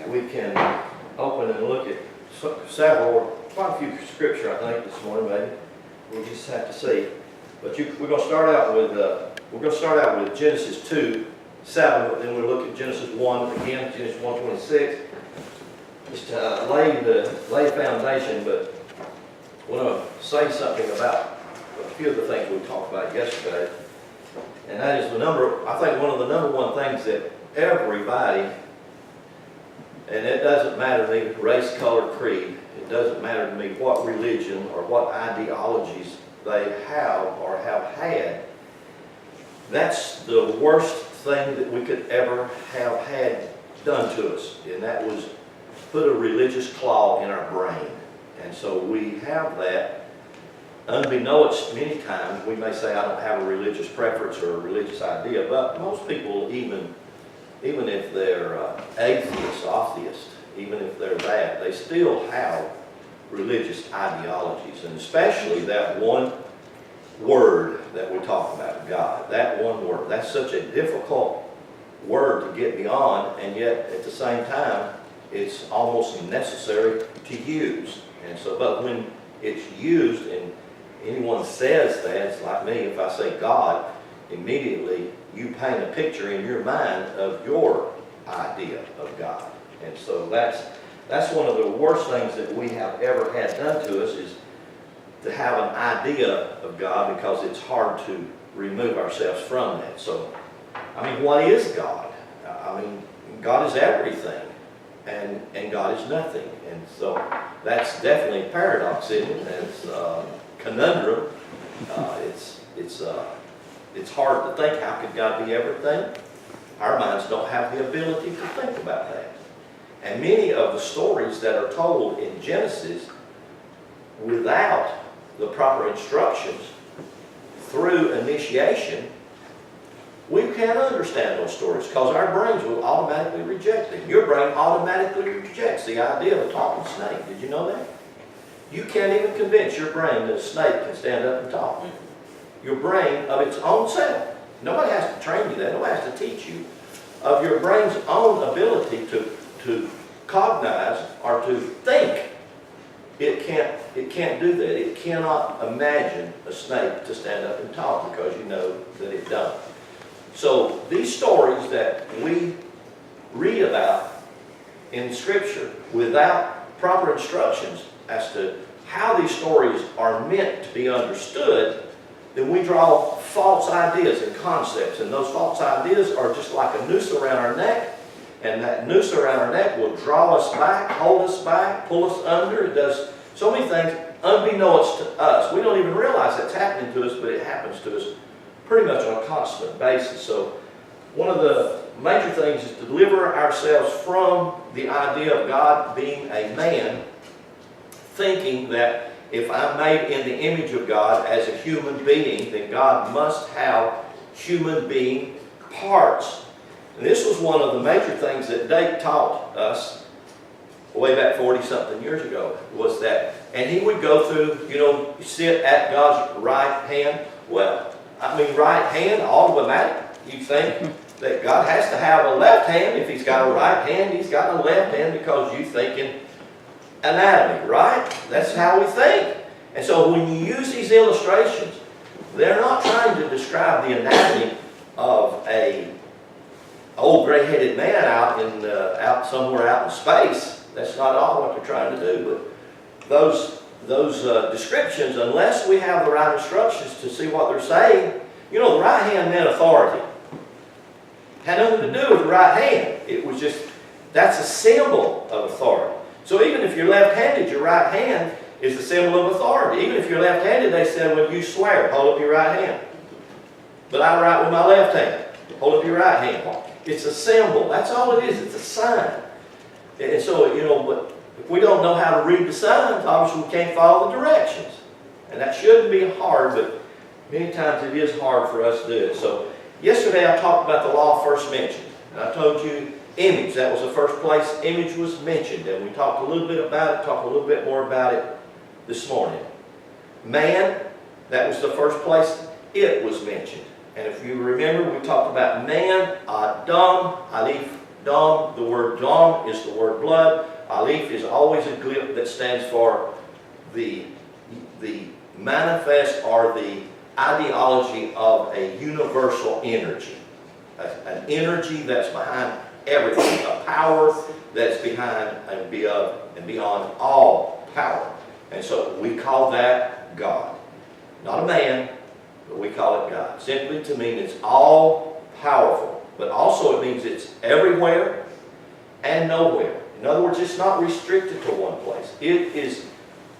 we can open and look at quite a few scripture, I think, this morning, maybe. We'll just have to see. But we're going to start out with Genesis 2:7, but then we'll look at Genesis 1 again, Genesis 1:26, just to lay the foundation. But I want to say something about a few of the things we talked about yesterday, and that is I think one of the number one things that everybody, and it doesn't matter to me race, color, creed, it doesn't matter to me what religion or what ideologies they have or have had, that's the worst thing that we could ever have had done to us, and that was put a religious claw in our brain. And so we have that. Unbeknownst, many times we may say, I don't have a religious preference or a religious idea, but most people, even if they're atheists, even if they're that, they still have religious ideologies, and especially that one word that we talk about, God. That one word. That's such a difficult word to get beyond, and yet at the same time, it's almost necessary to use. And so, but when it's used and anyone says that, it's like me, if I say God, immediately you paint a picture in your mind of your idea of God. And so that's one of the worst things that we have ever had done to us, is to have an idea of God, because it's hard to remove ourselves from that. So, I mean, what is God? I mean, God is everything, and God is nothing. And so that's definitely a paradox, isn't it? It's a conundrum. It's hard to think, how could God be everything? Our minds don't have the ability to think about that. And many of the stories that are told in Genesis, without the proper instructions, through initiation, we can't understand those stories, because our brains will automatically reject them. Your brain automatically rejects the idea of a talking snake. Did you know that? You can't even convince your brain that a snake can stand up and talk. Your brain of its own self. Nobody has to train you that. Nobody has to teach you. Of your brain's own ability to cognize or to think, it can't do that. It cannot imagine a snake to stand up and talk, because you know that it doesn't. So these stories that we read about in Scripture, without proper instructions as to how these stories are meant to be understood, then we draw false ideas and concepts, and those false ideas are just like a noose around our neck, and that noose around our neck will draw us back, hold us back, pull us under. It does so many things unbeknownst to us. We don't even realize that's happening to us, but it happens to us pretty much on a constant basis. So one of the major things is to deliver ourselves from the idea of God being a man, thinking that if I'm made in the image of God as a human being, then God must have human being parts. And this was one of the major things that Dave taught us way back 40-something years ago, was that, and he would go through, sit at God's right hand. Well, I mean, right hand, automatic. You think that God has to have a left hand. If he's got a right hand, he's got a left hand, because you think in anatomy, right? That's how we think. And so when you use these illustrations, they're not trying to describe the anatomy of a old gray-headed man out somewhere out in space. That's not at all what they're trying to do. But those descriptions, unless we have the right instructions to see what they're saying, the right hand meant authority. Had nothing to do with the right hand. It was just, that's a symbol of authority. So even if you're left-handed, your right hand is the symbol of authority. Even if you're left-handed, they said, when you swear, hold up your right hand. But I write with my left hand. Hold up your right hand. It's a symbol. That's all it is. It's a sign. And so, but if we don't know how to read the signs, obviously we can't follow the directions. And that shouldn't be hard, but many times it is hard for us to do it. So yesterday I talked about the law first mentioned. And I told you image. That was the first place image was mentioned. And we talked a little bit about it, talked a little bit more about it this morning. Man, that was the first place it was mentioned. And if you remember, we talked about man, Adam, Aleph, Dam, the word dam is the word blood. Aleph is always a glip that stands for the manifest or the ideology of a universal energy. An energy that's behind everything. A power that's behind and beyond all power. And so we call that God. Not a man, but we call it God. Simply to mean it's all powerful. But also it means it's everywhere and nowhere. In other words, it's not restricted to one place. It is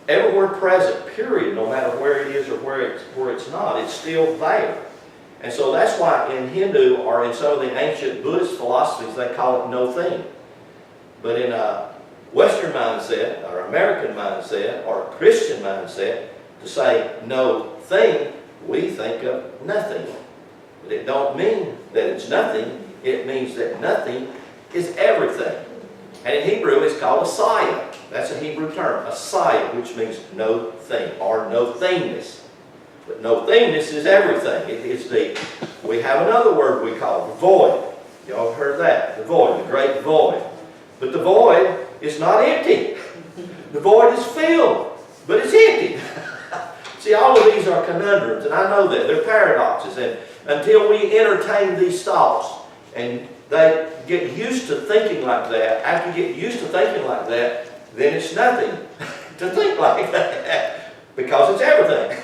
everywhere present, period, no matter where it is or where it's not. It's still there. And so that's why in Hindu or in some of the ancient Buddhist philosophies, they call it no thing. But in a Western mindset, or American mindset, or a Christian mindset, to say no thing, we think of nothing. But it don't mean that it's nothing. It means that nothing is everything. And in Hebrew, it's called asaya. That's a Hebrew term, asaya, which means no thing, or no thingness. But no thingness is everything. It is we have another word we call the void. Y'all have heard that, the void, the great void. But the void is not empty. The void is filled, but it's empty. See, all of these are conundrums, and I know that. They're paradoxes. And until we entertain these thoughts, and they get used to thinking like that, after you get used to thinking like that, then it's nothing to think like that, because it's everything.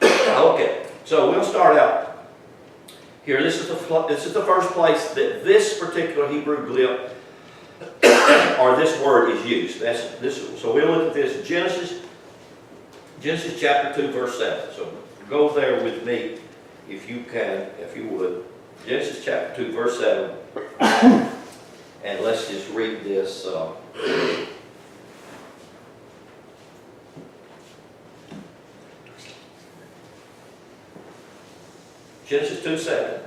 Okay, so we'll start out here. This is the first place that this particular Hebrew glyph or this word is used. So we'll look at this Genesis chapter 2, verse 7. So go there with me if you can, if you would. Genesis chapter 2, verse 7. And let's just read this. Genesis 2:7.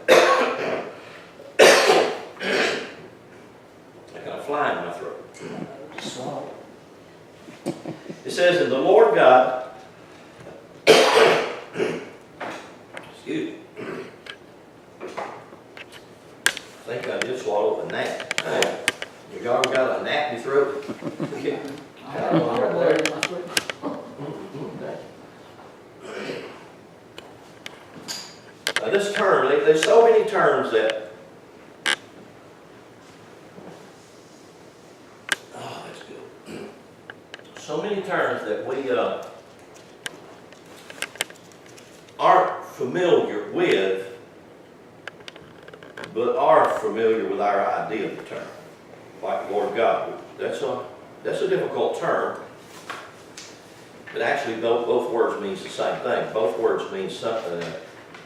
I got a fly in my throat. It says, and the Lord God, excuse me, I think I just swallowed a gnat. You got a gnat in your throat? Yeah. Now this term, there's so many terms that, oh, that's good. So many terms that we aren't familiar with, but are familiar with our idea of the term, like Lord God. That's a difficult term, but actually both words means the same thing. Both words mean something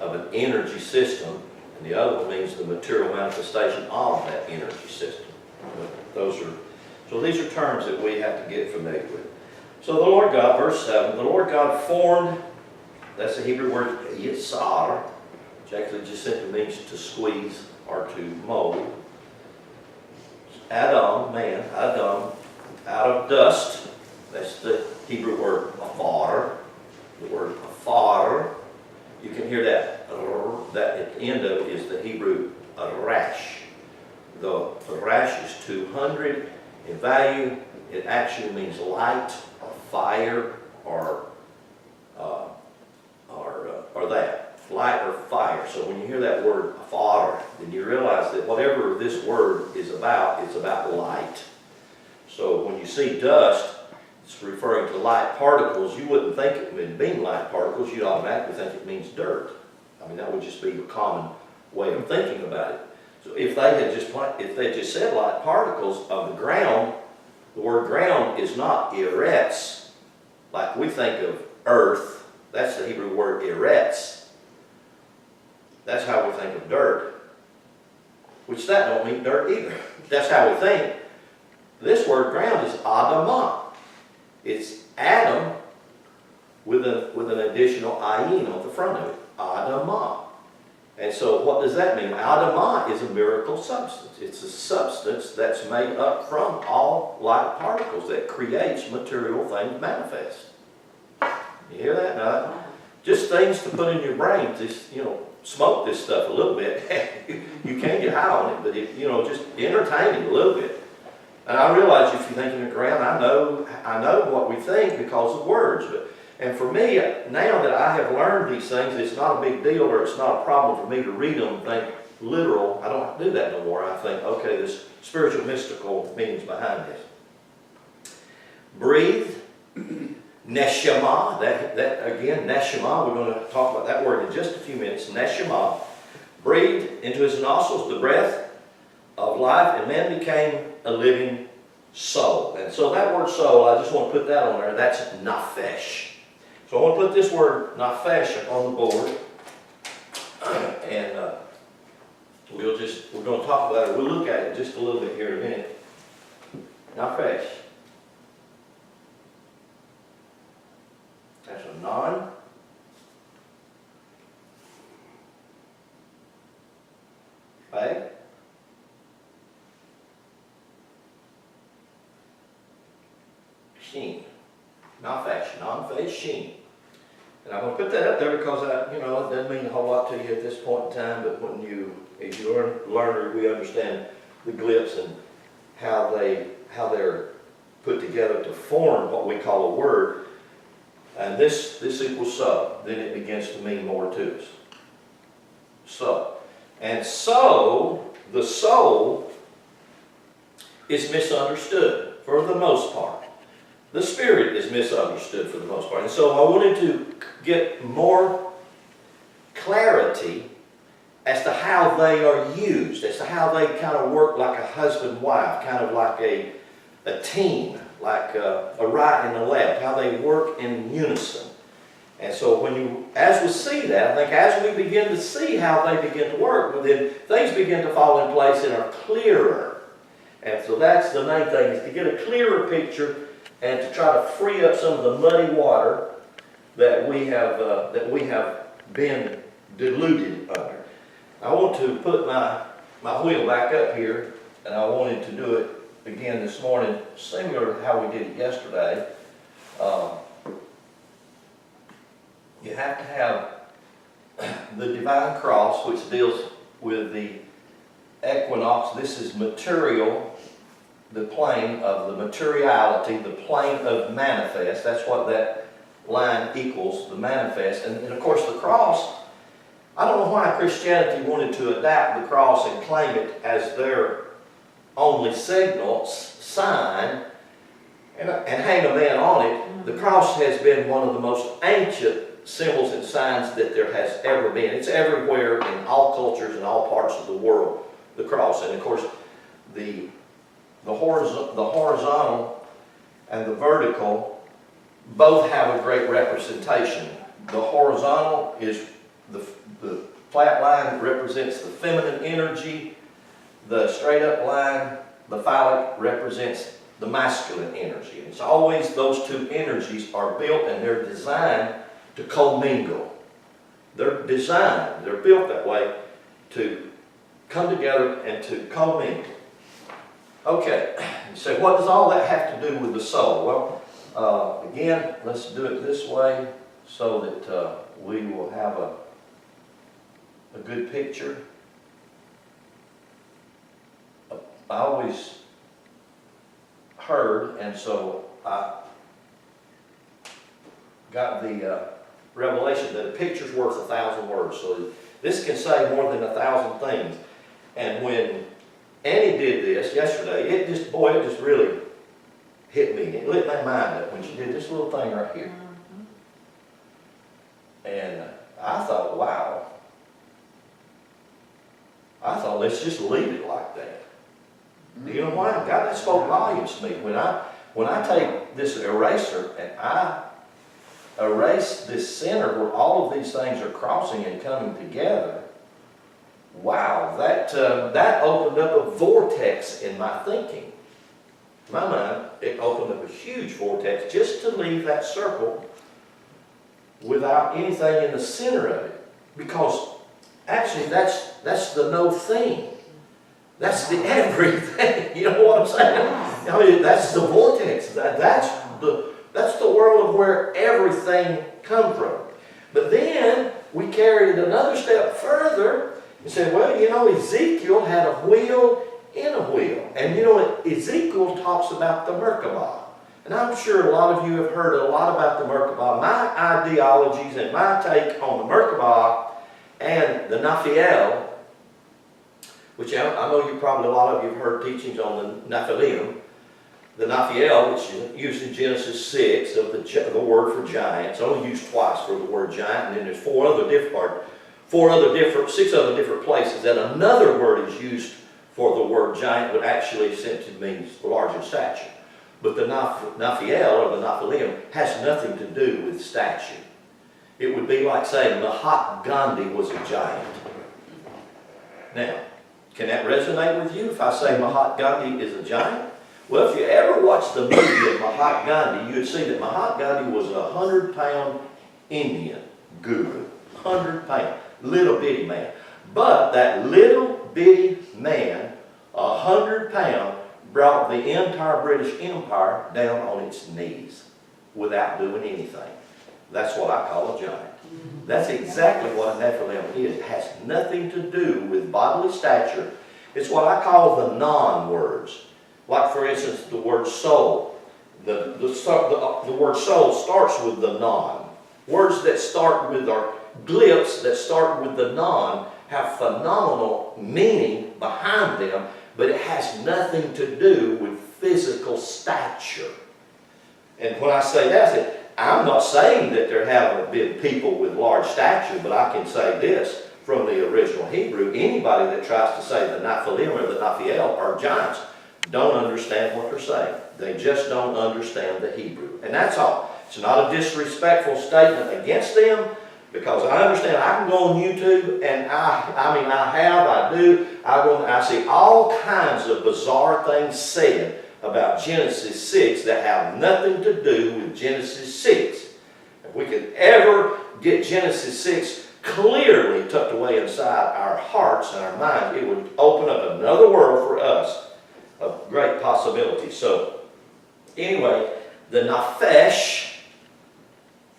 of an energy system, and the other one means the material manifestation of that energy system. So these are terms that we have to get familiar with. So the Lord God, verse 7, the Lord God formed, that's the Hebrew word yitzar, which actually just simply means to squeeze or to mold. Adam, man, Adam, out of dust, that's the Hebrew word afar, the word afar. You can hear that at the end of it is the Hebrew rash. The rash is 200 in value. It actually means light or fire or that. Light or fire. So when you hear that word afar, then you realize that whatever this word is about, it's about light. So when you see dust, it's referring to light particles. You wouldn't think it would mean light particles. You'd automatically think it means dirt. I mean, that would just be a common way of thinking about it. So if they just said light particles of the ground, the word ground is not eretz, like we think of earth. That's the Hebrew word eretz. That's how we think of dirt, which that don't mean dirt either. That's how we think. This word ground is adamah. It's Adam with an additional ayin on the front of it, adamah. And so what does that mean? Adamah is a miracle substance. It's a substance that's made up from all light particles that creates material things manifest. You hear that? Now, just things to put in your brain. Just, smoke this stuff a little bit. You can get high on it, but just entertain it a little bit. And I realize if you're thinking of ground, I know what we think because of words. And for me, now that I have learned these things, it's not a big deal, or it's not a problem for me to read them and think literal. I don't have to do that no more. I think, okay, there's spiritual, mystical meanings behind this. Breathe. Neshama, that again, neshama, we're going to talk about that word in just a few minutes. Neshama, breathed into his nostrils the breath of life, and man became a living soul. And so that word soul, I just want to put that on there, that's nafesh. So I want to put this word nafesh on the board, and we're going to talk about it. We'll look at it just a little bit here in a minute. Nafesh. That's a non. Right? Sheen. Nafesh. Non-face sheen. And I'm going to put that up there because it doesn't mean a whole lot to you at this point in time, but as you learn, we understand the glyphs and how they're put together to form what we call a word. And this equals so. Then it begins to mean more to us. So. And so, the soul is misunderstood for the most part. The spirit is misunderstood for the most part. And so I wanted to get more clarity as to how they are used, as to how they kind of work like a husband-wife, kind of like a team, like a right and a left, how they work in unison. And so as we see that, I think as we begin to see how they begin to work, then things begin to fall in place and are clearer. And so that's the main thing, is to get a clearer picture and to try to free up some of the muddy water that we have been diluted under. I want to put my wheel back up here, and I wanted to do it again this morning, similar to how we did it yesterday. You have to have the divine cross, which deals with the equinox. This is material, the plane of the materiality, the plane of manifest. That's what that line equals, the manifest. And of course the cross, I don't know why Christianity wanted to adapt the cross and claim it as their only signal, sign, and hang a man on it. The cross has been one of the most ancient symbols and signs that there has ever been. It's everywhere in all cultures and all parts of the world, the cross. And of course, the horizontal and the vertical both have a great representation. The horizontal is the flat line represents the feminine energy. The straight up line, the phallic, represents the masculine energy. It's always those two energies are built and they're designed to commingle. They're designed, they're built that way to come together and to commingle. Okay, so what does all that have to do with the soul? Well, again, let's do it this way so that we will have a good picture. I always heard, and so I got the revelation that a picture's worth 1,000 words. So this can say more than 1,000 things. And when Annie did this yesterday, it just really hit me. It lit my mind up when she did this little thing right here. And I thought, wow. I thought, let's just leave it like that. Do you know why? God, that spoke volumes to me. When I take this eraser and I erase this center where all of these things are crossing and coming together, wow, that opened up a vortex in my thinking. My mind, it opened up a huge vortex just to leave that circle without anything in the center of it. Because actually that's the no thing. That's the everything. You know what I'm saying? I mean, that's the vortex. That's the world of where everything comes from. But then we carried it another step further. said, well, you know, Ezekiel had a wheel in a wheel. And you know, Ezekiel talks about the Merkabah. And I'm sure a lot of you have heard a lot about the Merkabah. My ideologies and my take on the Merkabah and the Naphiel, which I know you probably, a lot of you have heard teachings on the Nephilim. The Naphiel, which is used in Genesis 6, of the word for giant. It's only used twice for the word giant, and then there's six other different places that another word is used for the word giant, but actually simply means large in stature. But the Naphiel, or the Nephilim, has nothing to do with stature. It would be like saying Mahatma Gandhi was a giant. Now, can that resonate with you if I say Mahatma Gandhi is a giant? Well, if you ever watched the movie of Mahatma Gandhi, you would see that Mahatma Gandhi was a 100-pound Indian guru. 100 pounds. Little bitty man. But that little bitty man, 100 pounds, brought the entire British Empire down on its knees without doing anything. That's what I call a giant. That's exactly what a Nephilim is. It has nothing to do with bodily stature. It's what I call the non-words. Like, for instance, the word soul. The word soul starts with the non. Words that start with, or glyphs that start with the non, have phenomenal meaning behind them, but it has nothing to do with physical stature. And when I say that, I'm not saying that there haven't been people with large stature, but I can say this from the original Hebrew. Anybody that tries to say the Nephilim or the Nephiel are giants don't understand what they're saying. They just don't understand the Hebrew. And that's all. It's not a disrespectful statement against them, because I understand I can go on YouTube and I see all kinds of bizarre things said about Genesis 6 that have nothing to do with Genesis 6. If we could ever get Genesis 6 clearly tucked away inside our hearts and our minds, it would open up another world for us of great possibility. So, anyway, the Naphesh,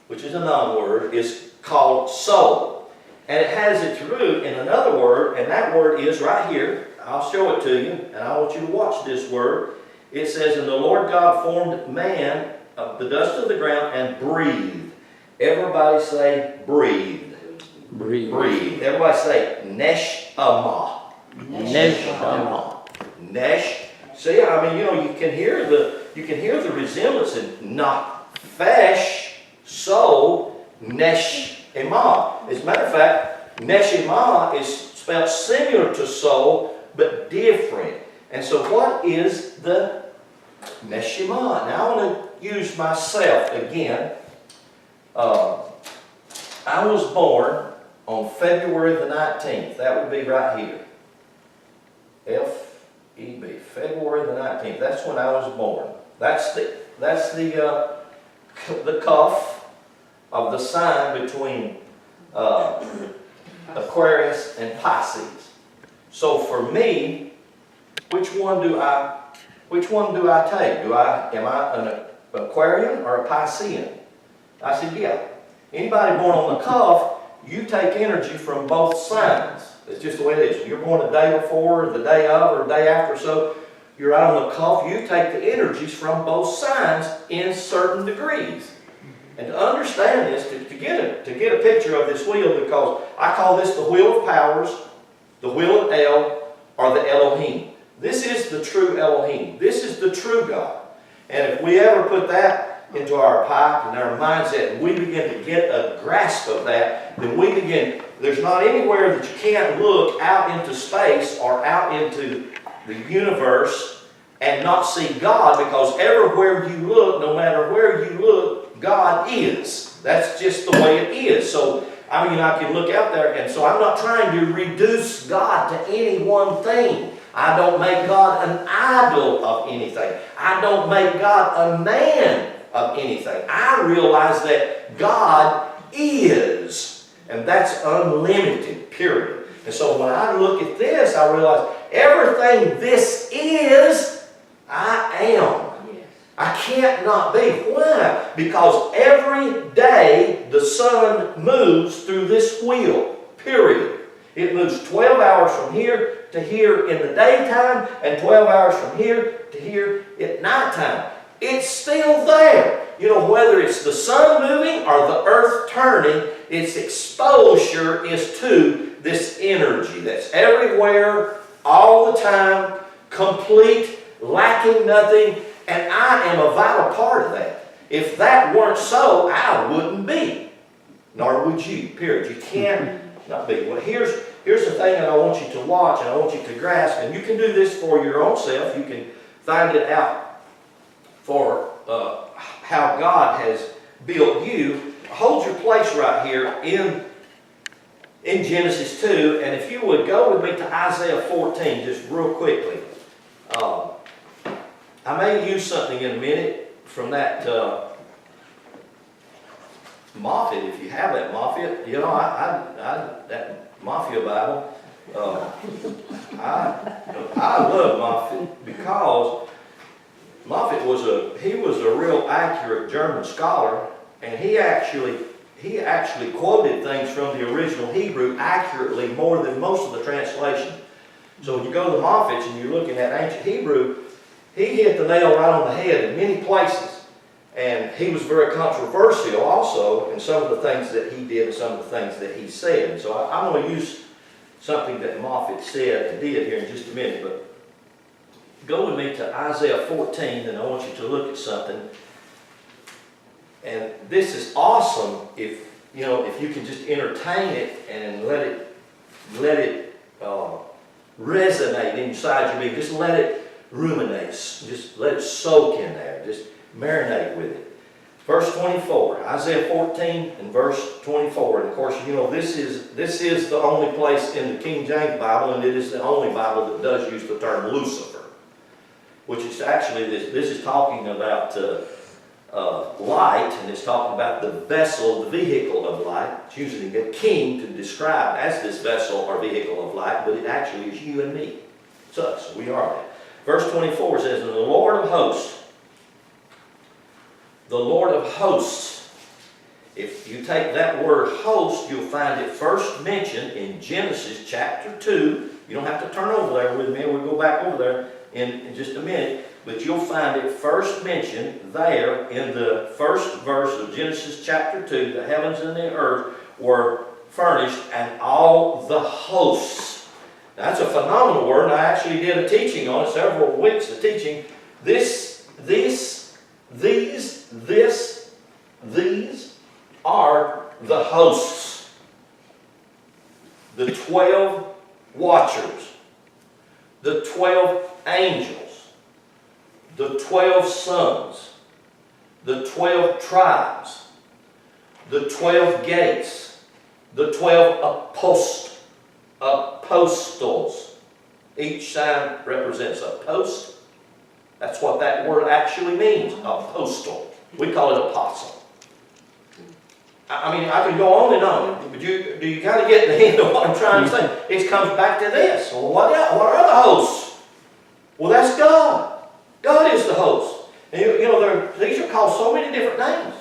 which is a non-word, is called soul. And it has its root in another word, and that word is right here. I'll show it to you, and I want you to watch this word. It says, and the Lord God formed man of the dust of the ground and breathed. Everybody say, breathed. Breathe. Breathe. Everybody say, neshama. Neshama. Nesh. See, I mean, you know, you can hear the resemblance in naphesh, soul, neshama. As a matter of fact, neshama is spelled similar to soul, but different. And so what is the neshama? Now I want to use myself again. I was born on February the 19th. That would be right here. F-E-B. February the 19th. That's when I was born. That's the cuff of the sign between Aquarius and Pisces. So for me, which one do I take? Am I an Aquarian or a Piscean? I said, yeah. Anybody born on the cuff, you take energy from both signs. It's just the way it is. If you're born the day before, the day of, or the day after, so you're out on the cuff, you take the energies from both signs in certain degrees. And to understand this, to get a picture of this wheel, because I call this the wheel of powers, the wheel of El, or the Elohim. This is the true Elohim. This is the true God. And if we ever put that into our pipe and our mindset, and we begin to get a grasp of that, then we begin, there's not anywhere that you can't look out into space or out into the universe and not see God, because everywhere you look, no matter where you look, God is. That's just the way it is. So, I mean, I can look out there, and so I'm not trying to reduce God to any one thing. I don't make God an idol of anything. I don't make God a man of anything. I realize that God is, and that's unlimited, period. And so when I look at this, I realize everything this is, I am. I can't not be. Why? Because every day the sun moves through this wheel, period. It moves 12 hours from here to here in the daytime and 12 hours from here to here at nighttime. It's still there. You know, whether it's the sun moving or the earth turning, its exposure is to this energy that's everywhere, all the time, complete, lacking nothing, and I am a vital part of that. If that weren't so, I wouldn't be. Nor would you, period. You can't not be. Well, here's the thing that I want you to watch and I want you to grasp, and you can do this for your own self. You can find it out for how God has built you. Hold your place right here in Genesis 2, and if you would go with me to Isaiah 14 just real quickly. I may use something in a minute from that Moffatt, if you have that Moffatt. You know, that Mafia Bible, I love Moffatt because Moffatt was a real accurate German scholar, and he actually quoted things from the original Hebrew accurately more than most of the translation. So when you go to the Moffatts and you're looking at ancient Hebrew, he hit the nail right on the head in many places. And he was very controversial also in some of the things that he did and some of the things that he said. So I'm going to use something that Moffatt said and did here in just a minute. But go with me to Isaiah 14, and I want you to look at something. And this is awesome if you can just entertain it and let it resonate inside your being. Just let it ruminate. Just let it soak in there. Just marinate with it. Verse 24, Isaiah 14 and verse 24. And of course, you know, this is the only place in the King James Bible, and it is the only Bible that does use the term Lucifer, which is actually, this is talking about light, and it's talking about the vessel, the vehicle of light. It's using a king to describe as this vessel or vehicle of light, but it actually is you and me. It's us. We are that. Verse 24 says, "And the Lord of hosts," the Lord of hosts. If you take that word host, you'll find it first mentioned in Genesis chapter 2. You don't have to turn over there with me. We'll go back over there in just a minute. But you'll find it first mentioned there in the first verse of Genesis chapter 2. The heavens and the earth were furnished, and all the hosts. Now, that's a phenomenal word, and I actually did a teaching on it, several weeks of teaching. These are the hosts. The 12 watchers. The 12 angels. The 12 sons. The 12 tribes. The 12 gates. The 12 apostles. Each sign represents a post. That's what that word actually means, apostle. We call it apostle. I mean, I could go on and on, but do you kind of get the hint of what I'm trying to say? It comes back to this. Well, what are the hosts? Well, that's God. God is the host. And these are called so many different names.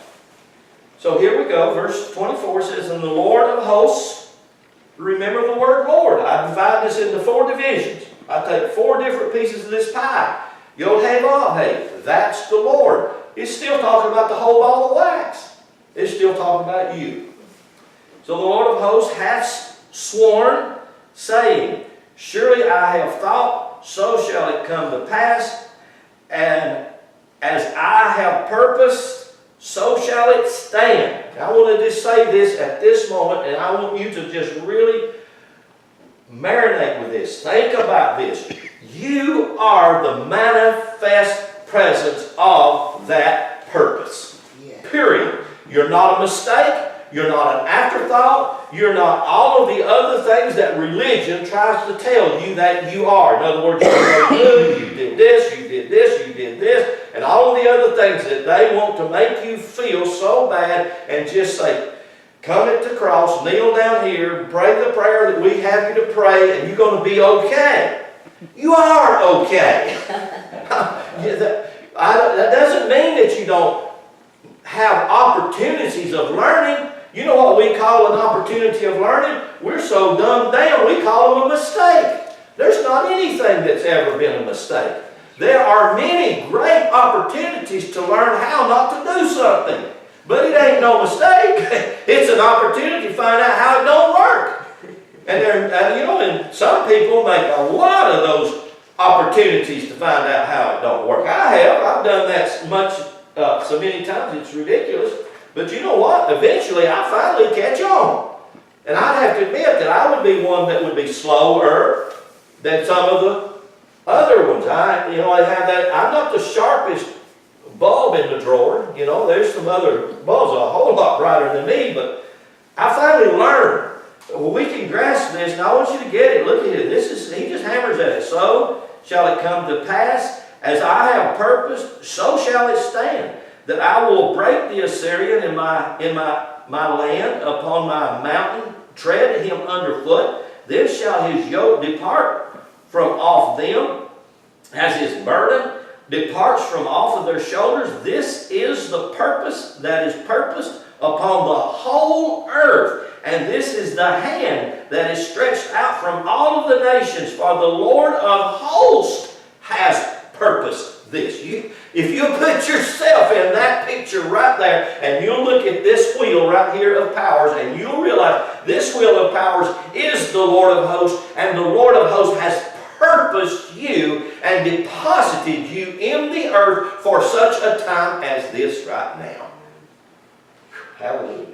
So here we go. Verse 24 says, "And the Lord of hosts," remember the word Lord. I divide this into 4 divisions. I take 4 different pieces of this pie. Yod-Heh-Vav-Heh, that's the Lord. It's still talking about the whole ball of wax. It's still talking about you. So the Lord of hosts hath sworn, saying, "Surely I have thought, so shall it come to pass, and as I have purposed, so shall it stand." I want to just say this at this moment, and I want you to just really marinate with this. Think about this. You are the manifest presence of that purpose. Period. You're not a mistake. You're not an afterthought. You're not all of the other things that religion tries to tell you that you are. In other words, you did this, you did this, you did this, and all of the other things that they want to make you feel so bad and just say, come at the cross, kneel down here, pray the prayer that we have you to pray, and you're going to be okay. You are okay. That doesn't mean that you don't have opportunities of learning. You know what we call an opportunity of learning? We're so dumbed down, we call them a mistake. There's not anything that's ever been a mistake. There are many great opportunities to learn how not to do something. But it ain't no mistake. It's an opportunity to find out how it don't work. And some people make a lot of those opportunities to find out how it don't work. I have. I've done that so many times it's ridiculous. But you know what? Eventually I finally catch on. And I'd have to admit that I would be one that would be slower than some of the other ones. I have that. I'm not the sharpest bulb in the drawer. There's some other bulbs a whole lot brighter than me, but I finally learned. We can grasp this, and I want you to get it. Look at it. He just hammers at it. So shall it come to pass, as I have purposed, so shall it stand, that I will break the Assyrian in my land, upon my mountain, tread him underfoot. Then shall his yoke depart from off them, as his burden departs from off of their shoulders. This is the purpose that is purposed upon the whole earth. And this is the hand that is stretched out from all of the nations. For the Lord of hosts has purposed this. If you put yourself in that picture right there, and you'll look at this wheel right here of powers, and you'll realize this wheel of powers is the Lord of hosts, and the Lord of hosts has purposed you and deposited you in the earth for such a time as this right now. Hallelujah.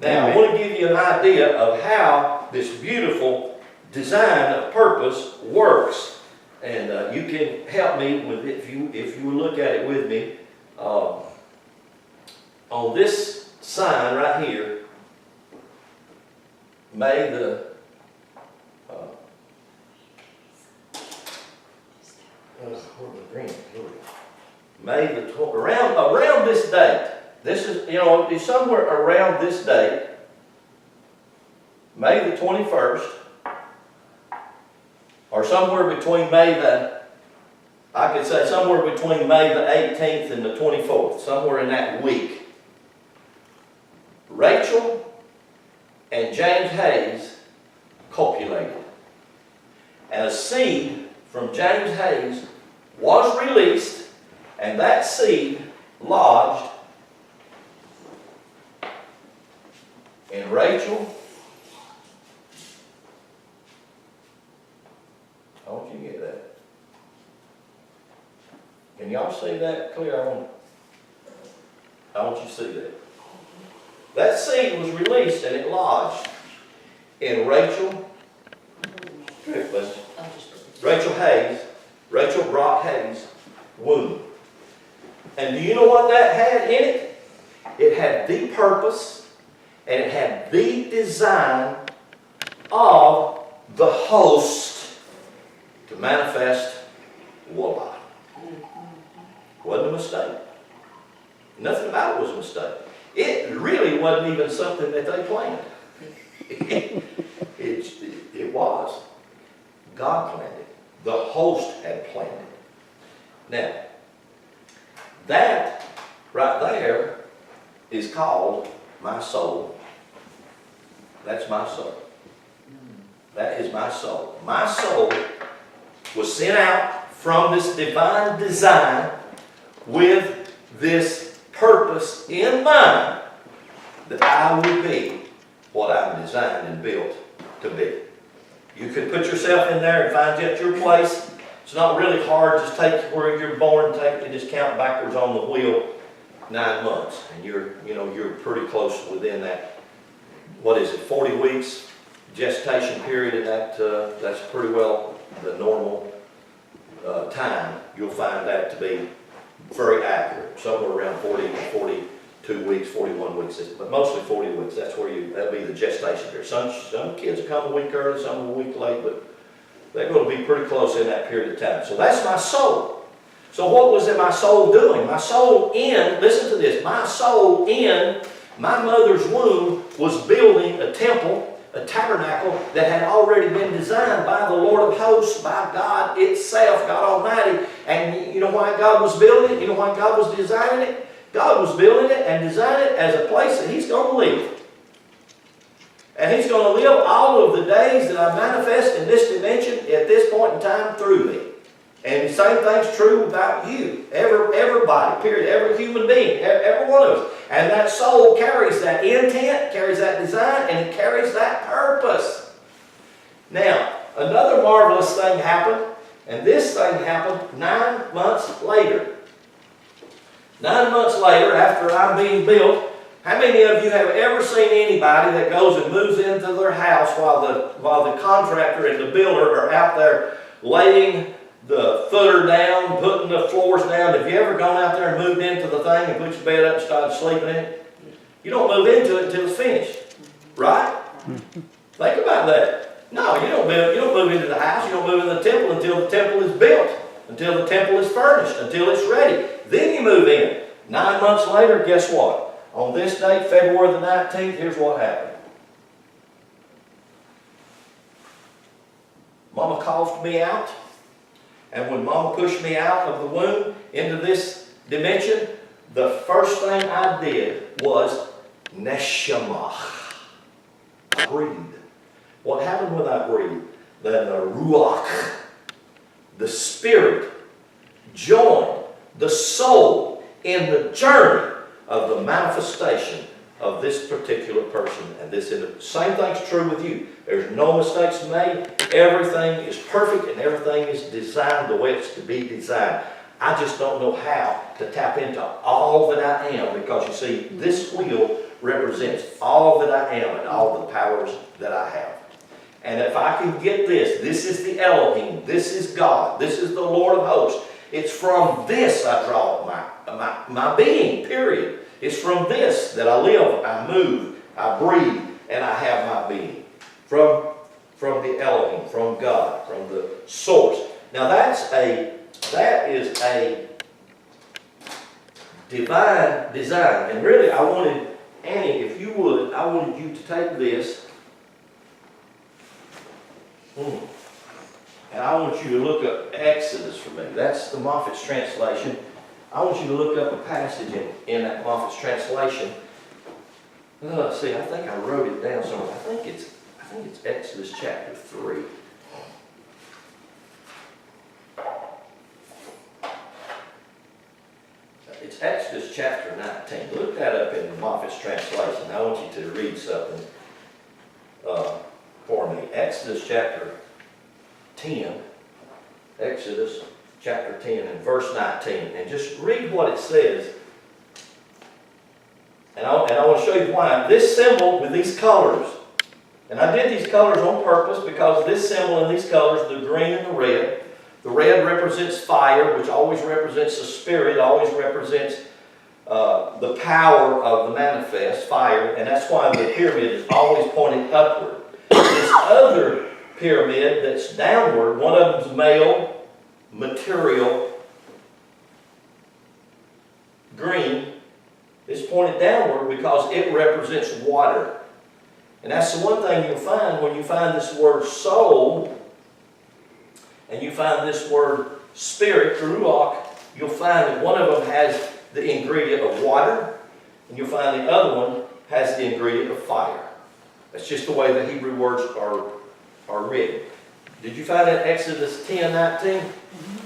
Now, I want to give you an idea of how this beautiful design of purpose works. And you can help me with it if you look at it with me. On this sign right here, may the around this date. This is, it's somewhere around this date, May the 21st, or somewhere between I could say somewhere between May the 18th and the 24th, somewhere in that week. Rachel and James Hayes copulated. And a seed from James Hayes was released, and that seed lodged in Rachel. I want you to get that. Can y'all see that clear? I want you to see that. That seed was released and it lodged in Rachel Brock Hayes' womb. And do you know what that had in it? It had the purpose and it had the design of the host to manifest voila. Wasn't a mistake. Nothing about it was a mistake. It really wasn't even something that they planned. It was. God planned it. The host had planned it. Now, that right there is called my soul. That's my soul. That is my soul. My soul was sent out from this divine design with this purpose in mind that I would be what I'm designed and built to be. You can put yourself in there and find out your place. It's not really hard. Just take where you're born, just count backwards on the wheel 9 months, and you're pretty close within that. What is it? 40 weeks gestation period, and that's pretty well the normal time. You'll find that to be very accurate, somewhere around 40, 42 weeks, 41 weeks, but mostly 40 weeks. That'll be the gestation period. Some kids will come a week early, some a week late, but they're going to be pretty close in that period of time. So that's my soul. So what was my soul doing? My soul listen to this, my soul in my mother's womb was building a temple, a tabernacle that had already been designed by the Lord of hosts, by God itself, God Almighty. And you know why God was building it? You know why God was designing it? God was building it and designing it as a place that He's going to live. And he's going to live all of the days that I manifest in this dimension at this point in time through me. And the same thing's true about you. Everybody, period. Every human being, every one of us. And that soul carries that intent, carries that design, and it carries that purpose. Now, another marvelous thing happened, and this thing happened 9 months later. 9 months later, after I'm being built, how many of you have ever seen anybody that goes and moves into their house while the contractor and the builder are out there laying the footer down, putting the floors down? Have you ever gone out there and moved into the thing and put your bed up and started sleeping in it? You don't move into it until it's finished, right? Think about that. No, you don't move into the house, you don't move in the temple until the temple is built, until the temple is furnished, until it's ready. Then you move in. 9 months later, guess what? On this date, February the 19th, here's what happened. Mama coughed me out. And when Mama pushed me out of the womb into this dimension, the first thing I did was neshama. Breathe. What happened when I breathed? Then the ruach, the spirit, joined the soul in the journey of the manifestation of this particular person. And this same thing's true with you. There's no mistakes made. Everything is perfect and everything is designed the way it's to be designed. I just don't know how to tap into all that I am, because you see, this wheel represents all that I am and all the powers that I have. And if I can get this is the Elohim, this is God, this is the Lord of hosts. It's from this I draw my being, period. It's from this that I live, I move, I breathe, and I have my being. From the Elohim, from God, from the source. Now that is a divine design. And really I wanted, Annie, if you would, I wanted you to take this. And I want you to look up Exodus for me. That's the Moffat's translation. I want you to look up a passage in that Moffat's translation. Let's see, I think I wrote it down somewhere. I think it's Exodus chapter 3. It's Exodus chapter 19. Look that up in the Moffat's translation. I want you to read something for me. Exodus chapter 10. Exodus chapter 10 and verse 19. And just read what it says. And I want to show you why. This symbol with these colors, and I did these colors on purpose because this symbol and these colors, the green and the red represents fire, which always represents the spirit, always represents the power of the manifest, fire, and that's why the pyramid is always pointing upward. This other pyramid that's downward, one of them's male, material, green, is pointed downward because it represents water. And that's the one thing you'll find when you find this word soul and you find this word spirit, ruach, you'll find that one of them has the ingredient of water and you'll find the other one has the ingredient of fire. That's just the way the Hebrew words are written. Did you find that Exodus 10:19?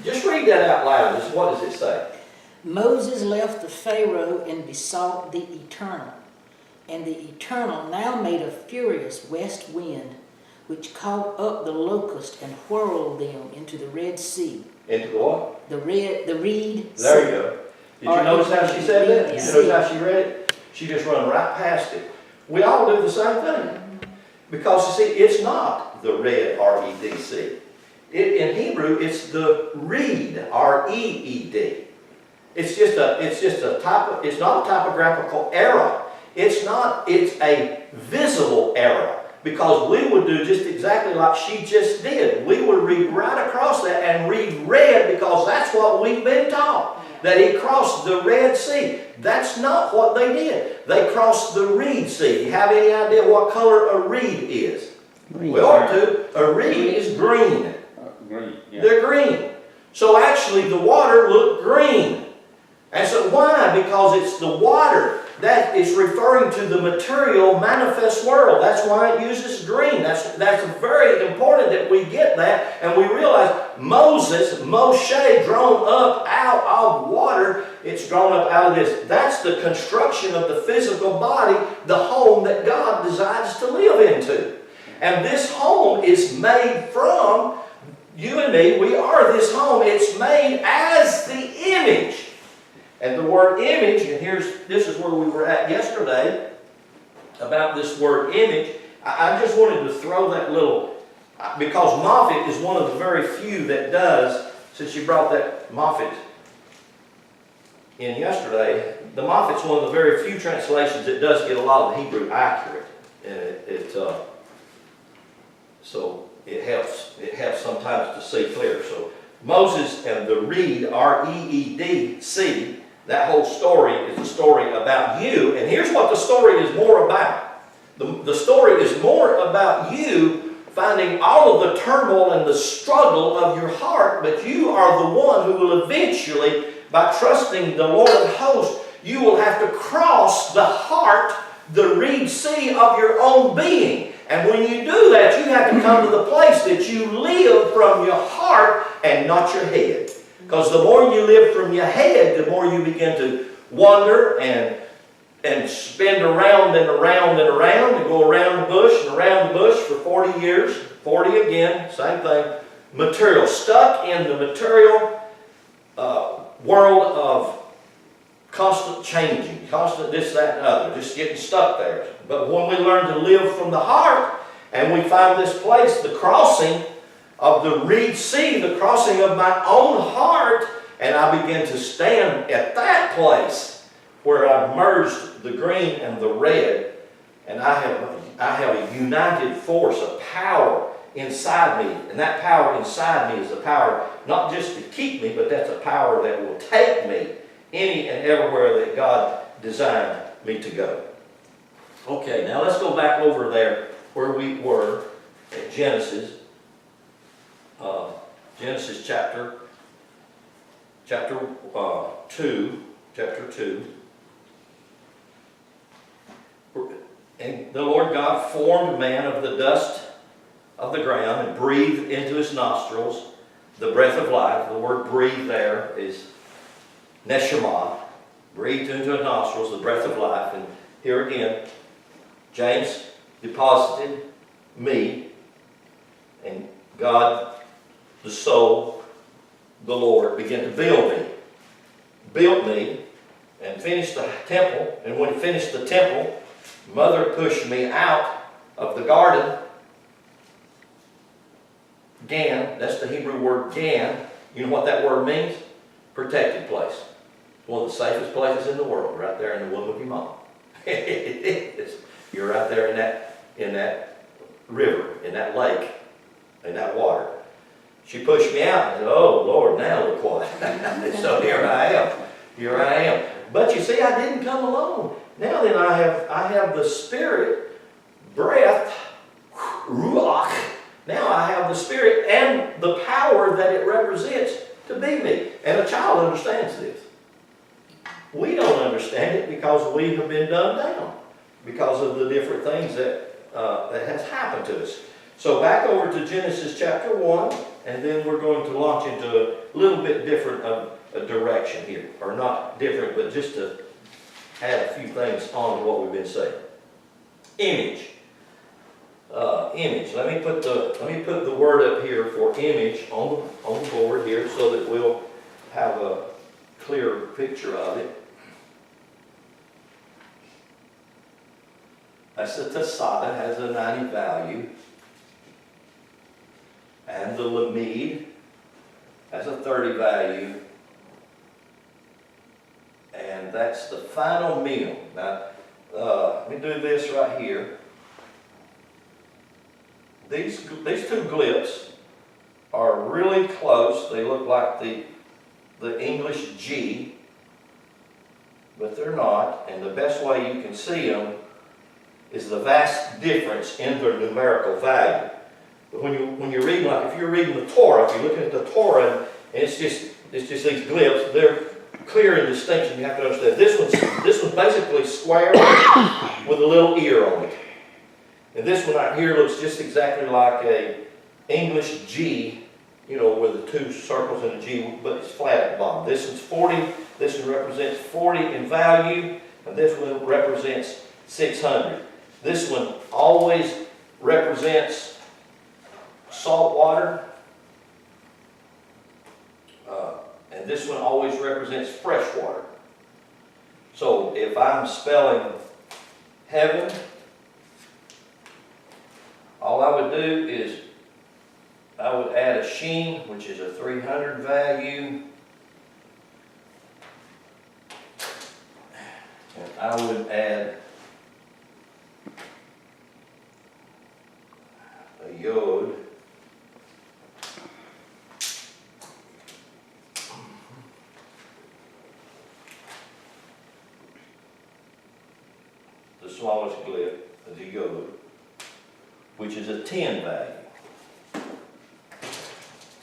Just read that out loud. Just what does it say? Moses left the Pharaoh and besought the Eternal. And the Eternal now made a furious west wind, which caught up the locust and whirled them into the Red Sea. Into the what? The Reed Sea. There you go. Did you notice how she said that? Did you notice how she read it? She just run right past it. We all do the same thing. Because you see, it's not the red, R-E-D-C. In Hebrew, it's the reed, R-E-E-D. It's not a typographical error. It's a visible error. Because we would do just exactly like she just did. We would read right across that and read red because that's what we've been taught. That he crossed the Red Sea. That's not what they did. They crossed the Reed Sea. You have any idea what color a reed is? Green. We ought to. A reed is green. Green, yeah. They're green. So actually the water looked green. And so why? Because it's the water that is referring to the material manifest world. That's why it uses green. That's very important that we get that, and we realize Moshe, grown up out of water, it's grown up out of this. That's the construction of the physical body, the home that God desires to live into. And this home is made from you and me. We are this home. It's made as the image. And the word image, and this is where we were at yesterday, about this word image. I just wanted to throw that little, because Moffatt is one of the very few that does, since you brought that Moffatt in yesterday, the Moffatt's one of the very few translations that does get a lot of the Hebrew accurate. And so it helps sometimes to see clear. So Moses and the reed, R-E-E-D-C, that whole story is a story about you. And here's what the story is more about. The story is more about you finding all of the turmoil and the struggle of your heart, but you are the one who will eventually, by trusting the Lord of hosts, you will have to cross the heart, the Reed Sea of your own being. And when you do that, you have to come to the place that you live from your heart and not your head. Because the more you live from your head, the more you begin to wander and spin around and around and around, and go around the bush and around the bush for 40 years, 40 again, same thing. Material, stuck in the material world of constant changing, constant this, that, and other, just getting stuck there. But when we learn to live from the heart, and we find this place, the crossing of the Reed Sea, the crossing of my own heart, and I begin to stand at that place where I've merged the green and the red, and I have a united force, a power inside me, and that power inside me is a power not just to keep me, but that's a power that will take me any and everywhere that God designed me to go. Okay, now let's go back over there where we were at Genesis. Genesis chapter 2. And the Lord God formed man of the dust of the ground and breathed into his nostrils the breath of life. The word breathe there is neshama. Breathed into his nostrils the breath of life. And here again, James deposited me, and God, the soul, the Lord, began to build me. Built me and finished the temple. And when he finished the temple, Mother pushed me out of the garden. Gan, that's the Hebrew word gan. You know what that word means? Protected place. One of the safest places in the world, right there in the womb of your mom. It is. You're right there in that river, in that lake, in that water. She pushed me out and said, oh Lord, now look what. So here I am. Here I am. But you see, I didn't come alone. Now then I have the Spirit, breath, ruach. Now I have the Spirit and the power that it represents to be me. And a child understands this. We don't understand it because we have been dumbed down because of the different things that has happened to us. So back over to Genesis chapter 1, and then we're going to launch into a little bit different a direction here. Or not different, but just to add a few things on to what we've been saying. Image. Image. Let me put the word up here for image on the board here so that we'll have a clear picture of it. That's the Tasada, has a 90 value. And the Lamid has a 30 value. And that's the final meal. Now, let me do this right here. These two glyphs are really close. They look like the English G, but they're not. And the best way you can see them is the vast difference in their numerical value. But when you're reading, like if you're reading the Torah, if you're looking at the Torah, and it's just these glyphs, they're clear in distinction, you have to understand. This one's basically square with a little ear on it. And this one right here looks just exactly like a English G, you know, with the two circles and a G, but it's flat at the bottom. This one's 40, this one represents 40 in value, and this one represents 600. This one always represents salt water, and this one always represents fresh water. So if I'm spelling heaven, all I would do is I would add a sheen, which is a 300 value. And I would add a yod. The smallest glyph is a yod, which is a 10 value.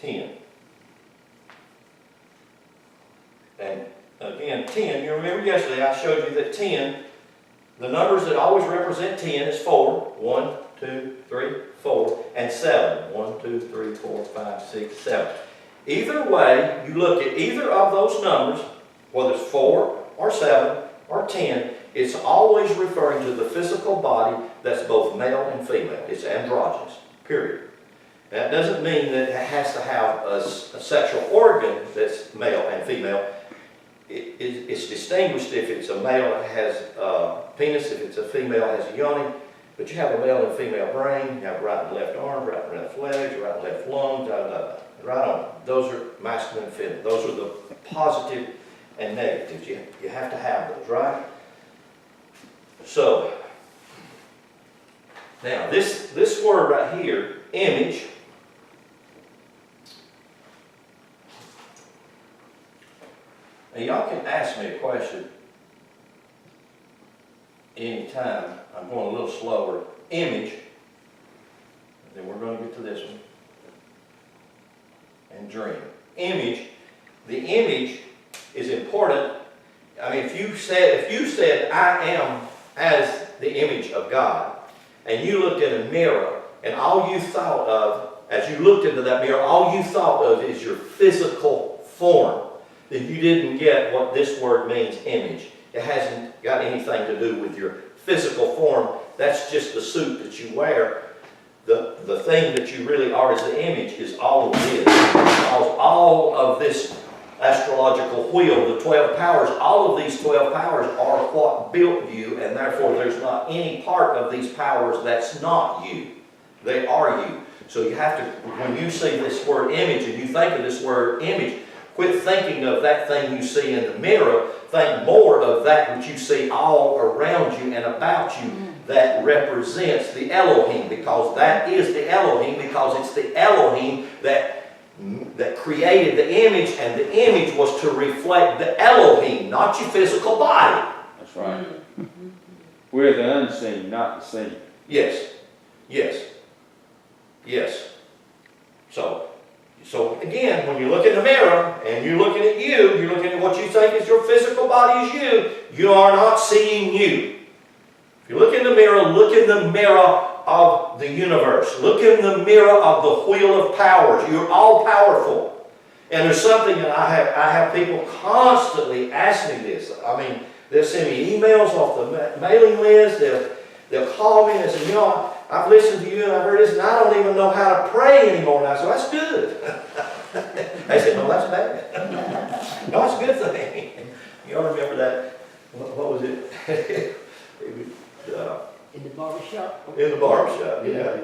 10. And again, 10, you remember yesterday I showed you that 10, the numbers that always represent 10 is 4. 1, 2, 3, 4, and 7. 1, 2, 3, 4, 5, 6, 7. Either way, you look at either of those numbers, whether it's 4 or 7 or 10, it's always referring to the physical body that's both male and female. It's androgynous, period. That doesn't mean that it has to have a sexual organ that's male and female. It's distinguished if it's a male that has a penis, if it's a female that has a yoni, but you have a male and female brain, you have right and left arm, right and left legs, right and left lung, right on. Those are masculine and feminine. Those are the positive and negatives. You have to have those, right? So, now this word right here, image, now y'all can ask me a question anytime. I'm going a little slower. Image, then we're going to get to this one, and dream. Image, the image is important. I mean, if you said I am as the image of God, and you looked in a mirror, and all you thought of, as you looked into that mirror, all you thought of is your physical form, then you didn't get what this word means, image. It hasn't got anything to do with your physical form. That's just the suit that you wear. The thing that you really are as the image is all of this. Because all of this astrological wheel, the 12 powers, all of these 12 powers are what built you, and therefore there's not any part of these powers that's not you. They are you. So you have to, when you see this word image and you think of this word image, quit thinking of that thing you see in the mirror. Think more of that which you see all around you and about you that represents the Elohim, because that is the Elohim, because it's the Elohim that created the image, and the image was to reflect the Elohim, not your physical body. That's right. We're the unseen, not the seen. Yes. Yes. Yes. So again, when you look in the mirror and you're looking at you, you're looking at what you think is your physical body is you are not seeing you. If you look in the mirror of the universe. Look in the mirror of the wheel of powers. You're all powerful. And there's something that I have people constantly ask me this. I mean, they'll send me emails off the mailing list. They'll call me and say, you know, I've listened to you and I've heard this, and I don't even know how to pray anymore. And I said, well, that's good. They said, no, that's bad. No, it's a good thing. You all remember that? What was it? In the barbershop? In the barbershop, yeah.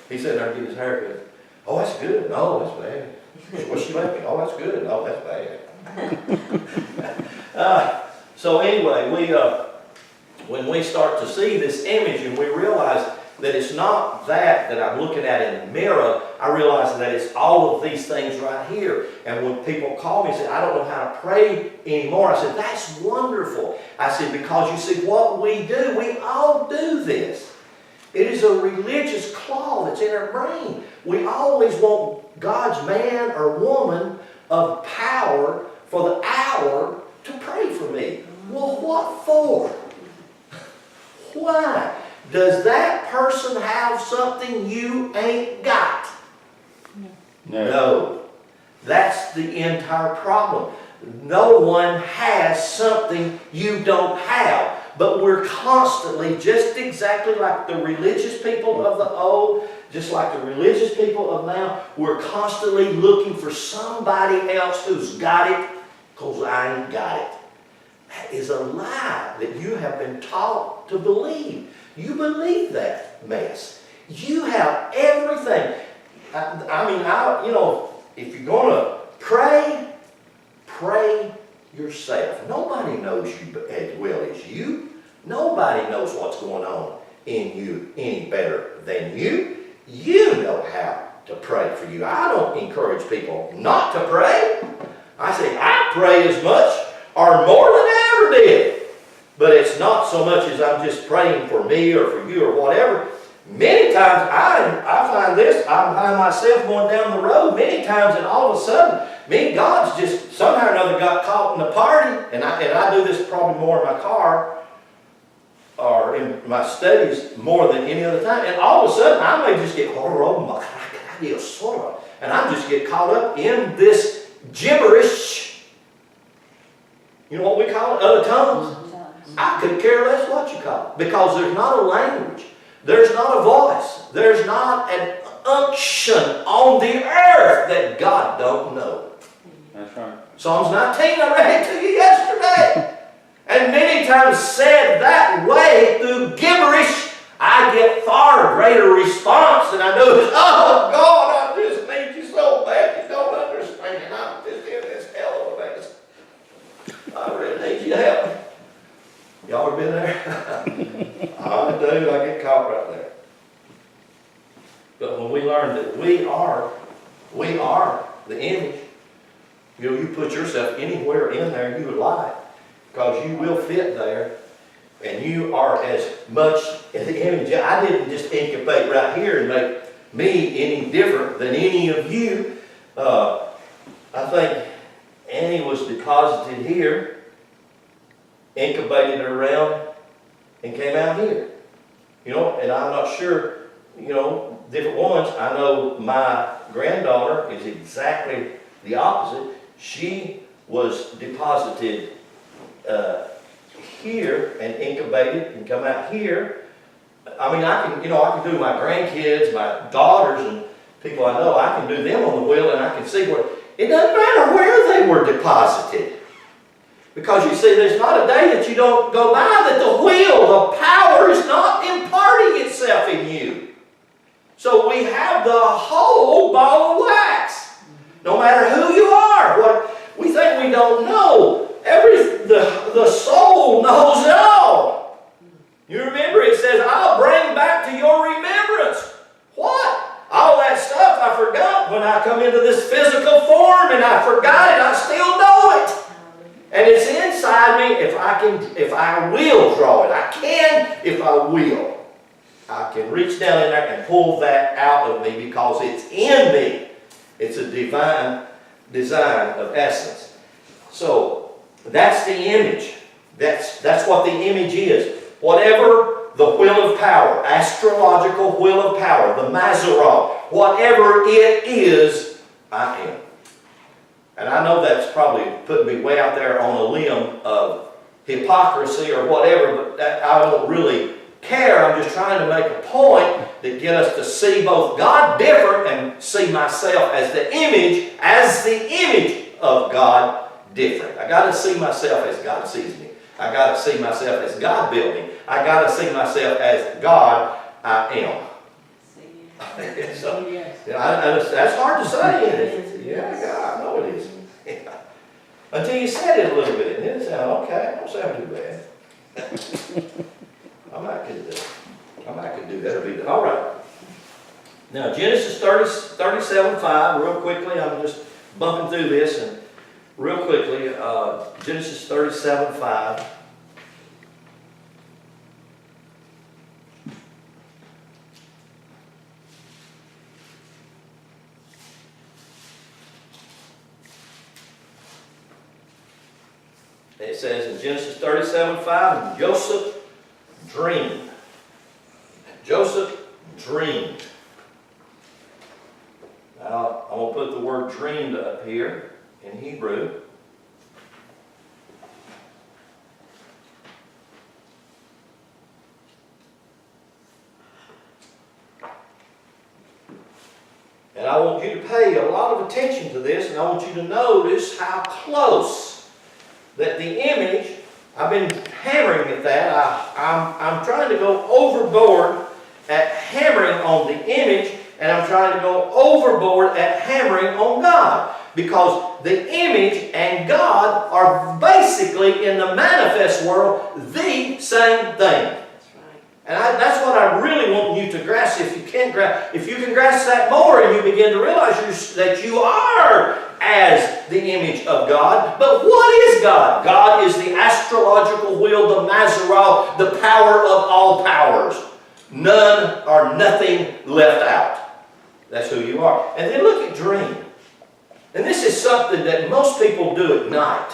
He said, I get his haircut. Oh, that's good. No, that's bad. What's she like me? Oh, that's good. No, that's bad. So anyway, when we start to see this image and we realize that it's not that I'm looking at in the mirror, I realize that it's all of these things right here. And when people call me and say, I don't know how to pray anymore, I said, that's wonderful. I said, because you see what we do, we all do this. It is a religious claw that's in our brain. We always want God's man or woman of power for the hour to pray for me. Well, what for? Why? Does that person have something you ain't got? No. That's the entire problem. No one has something you don't have. But we're constantly, just exactly like the religious people of the old, just like the religious people of now, we're constantly looking for somebody else who's got it, because I ain't got it. That is a lie that you have been taught to believe. You believe that mess. You have everything. If you're going to pray, pray yourself. Nobody knows you as well as you. Nobody knows what's going on in you any better than you. You know how to pray for you. I don't encourage people not to pray. I say, I pray as much or more than I ever did. But it's not so much as I'm just praying for me or for you or whatever. Many times I find this, I find myself going down the road many times, and all of a sudden, God's just somehow or another got caught in the party, and I do this probably more in my car or in my studies more than any other time, and all of a sudden I may just get and I just get caught up in this gibberish. You know what we call it? Other tongues. I could care less what you call it, because there's not a language. There's not a voice. There's not an unction on the earth that God don't know. That's right. Psalms 19, I read it to you yesterday. And many times said that way through gibberish, I get far greater response than I do. Oh God, I just need you so bad you don't understand. I'm just in this hell of a mess. I really need you to help me. Y'all ever been there? I do. I get caught right there. But when we learn that we are the image, you put yourself anywhere in there you would like, because you will fit there, and you are as much in the image. I didn't just incubate right here and make me any different than any of you. I think Annie was deposited here, incubated around, and came out here. And I'm not sure, different ones. I know my granddaughter is exactly the opposite. She was deposited here and incubated and come out here. I mean, I can do my grandkids, my daughters, and people I know, I can do them on the wheel, and I can see where, it doesn't matter where they were deposited. Because you see, there's not a day that you don't go by that the wheel, the power is not imparting itself in you. So we have the whole ball of wax. No matter who you are, what we think we don't know, the soul knows it all. You remember it says, I'll bring back to your remembrance. What? All that stuff I forgot when I come into this physical form, and I forgot it, I still know it. And it's inside me if I will draw it. I can if I will. I can reach down in there and pull that out of me because it's in me. It's a divine design of essence. So that's the image. That's what the image is. Whatever the wheel of power, astrological wheel of power, the Mazzaroth, whatever it is, I am. And I know that's probably putting me way out there on a limb of hypocrisy or whatever, but I don't really care. I'm just trying to make a point that get us to see both God different and see myself as the image of God different. I got to see myself as God sees me. I got to see myself as God built me. I got to see myself as God I am. So, that's hard to say. Yeah, God, I know it is. Yeah. Until you said it a little bit, and then it sounded okay. Don't sound too bad. I might could do that. It'll be all right. Now Genesis 37:5. Real quickly, I'm just bumping through this, and real quickly, Genesis 37:5. Genesis 37:5, and Joseph dreamed. Joseph dreamed. Now, I'm going to put the word dreamed up here in Hebrew. And I want you to pay a lot of attention to this, and I want you to notice how close that the image, I've been hammering at that. I'm trying to go overboard at hammering on the image, and I'm trying to go overboard at hammering on God. Because the image and God are basically, in the manifest world, the same thing. And that's what I really want you to grasp. If you can grasp that more, and you begin to realize that you are as the image of God. But what is God? God is the astrological wheel, the Mazzaral, the power of all powers. None or nothing left out. That's who you are. And then look at dream. And this is something that most people do at night.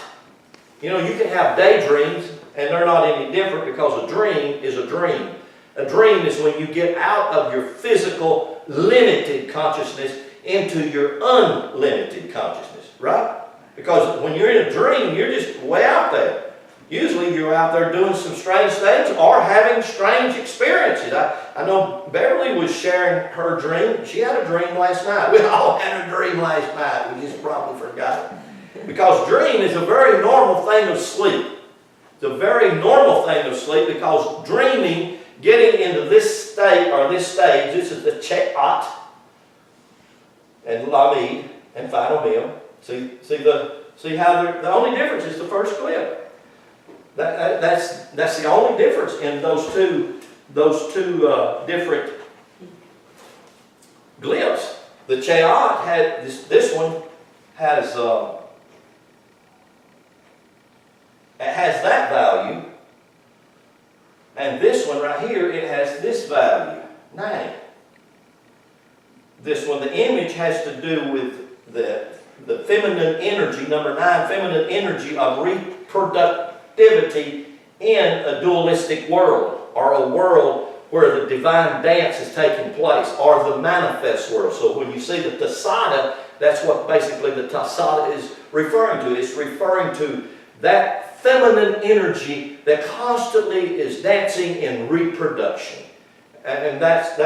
You know, you can have daydreams, and they're not any different, because a dream is a dream. A dream is when you get out of your physical, limited consciousness into your unlimited consciousness, right? Because when you're in a dream, you're just way out there. Usually you're out there doing some strange things or having strange experiences. I know Beverly was sharing her dream. She had a dream last night. We all had a dream last night. We just probably forgot it. Because dream is a very normal thing of sleep. It's a very normal thing of sleep, because dreaming, getting into this state or this stage, this is the Che'at and Lamid and final meal. See how the only difference is the first clip. That's the only difference in those two different glyphs. The Che'at had this one has it has that value, and this one right here, it has this value, 9. This one, the image, has to do with the feminine energy, number 9, feminine energy of reproductivity in a dualistic world, or a world where the divine dance is taking place, or the manifest world. So when you see the Tasada, that's what basically the Tasada is referring to. It's referring to that feminine energy that constantly is dancing in reproduction. And that's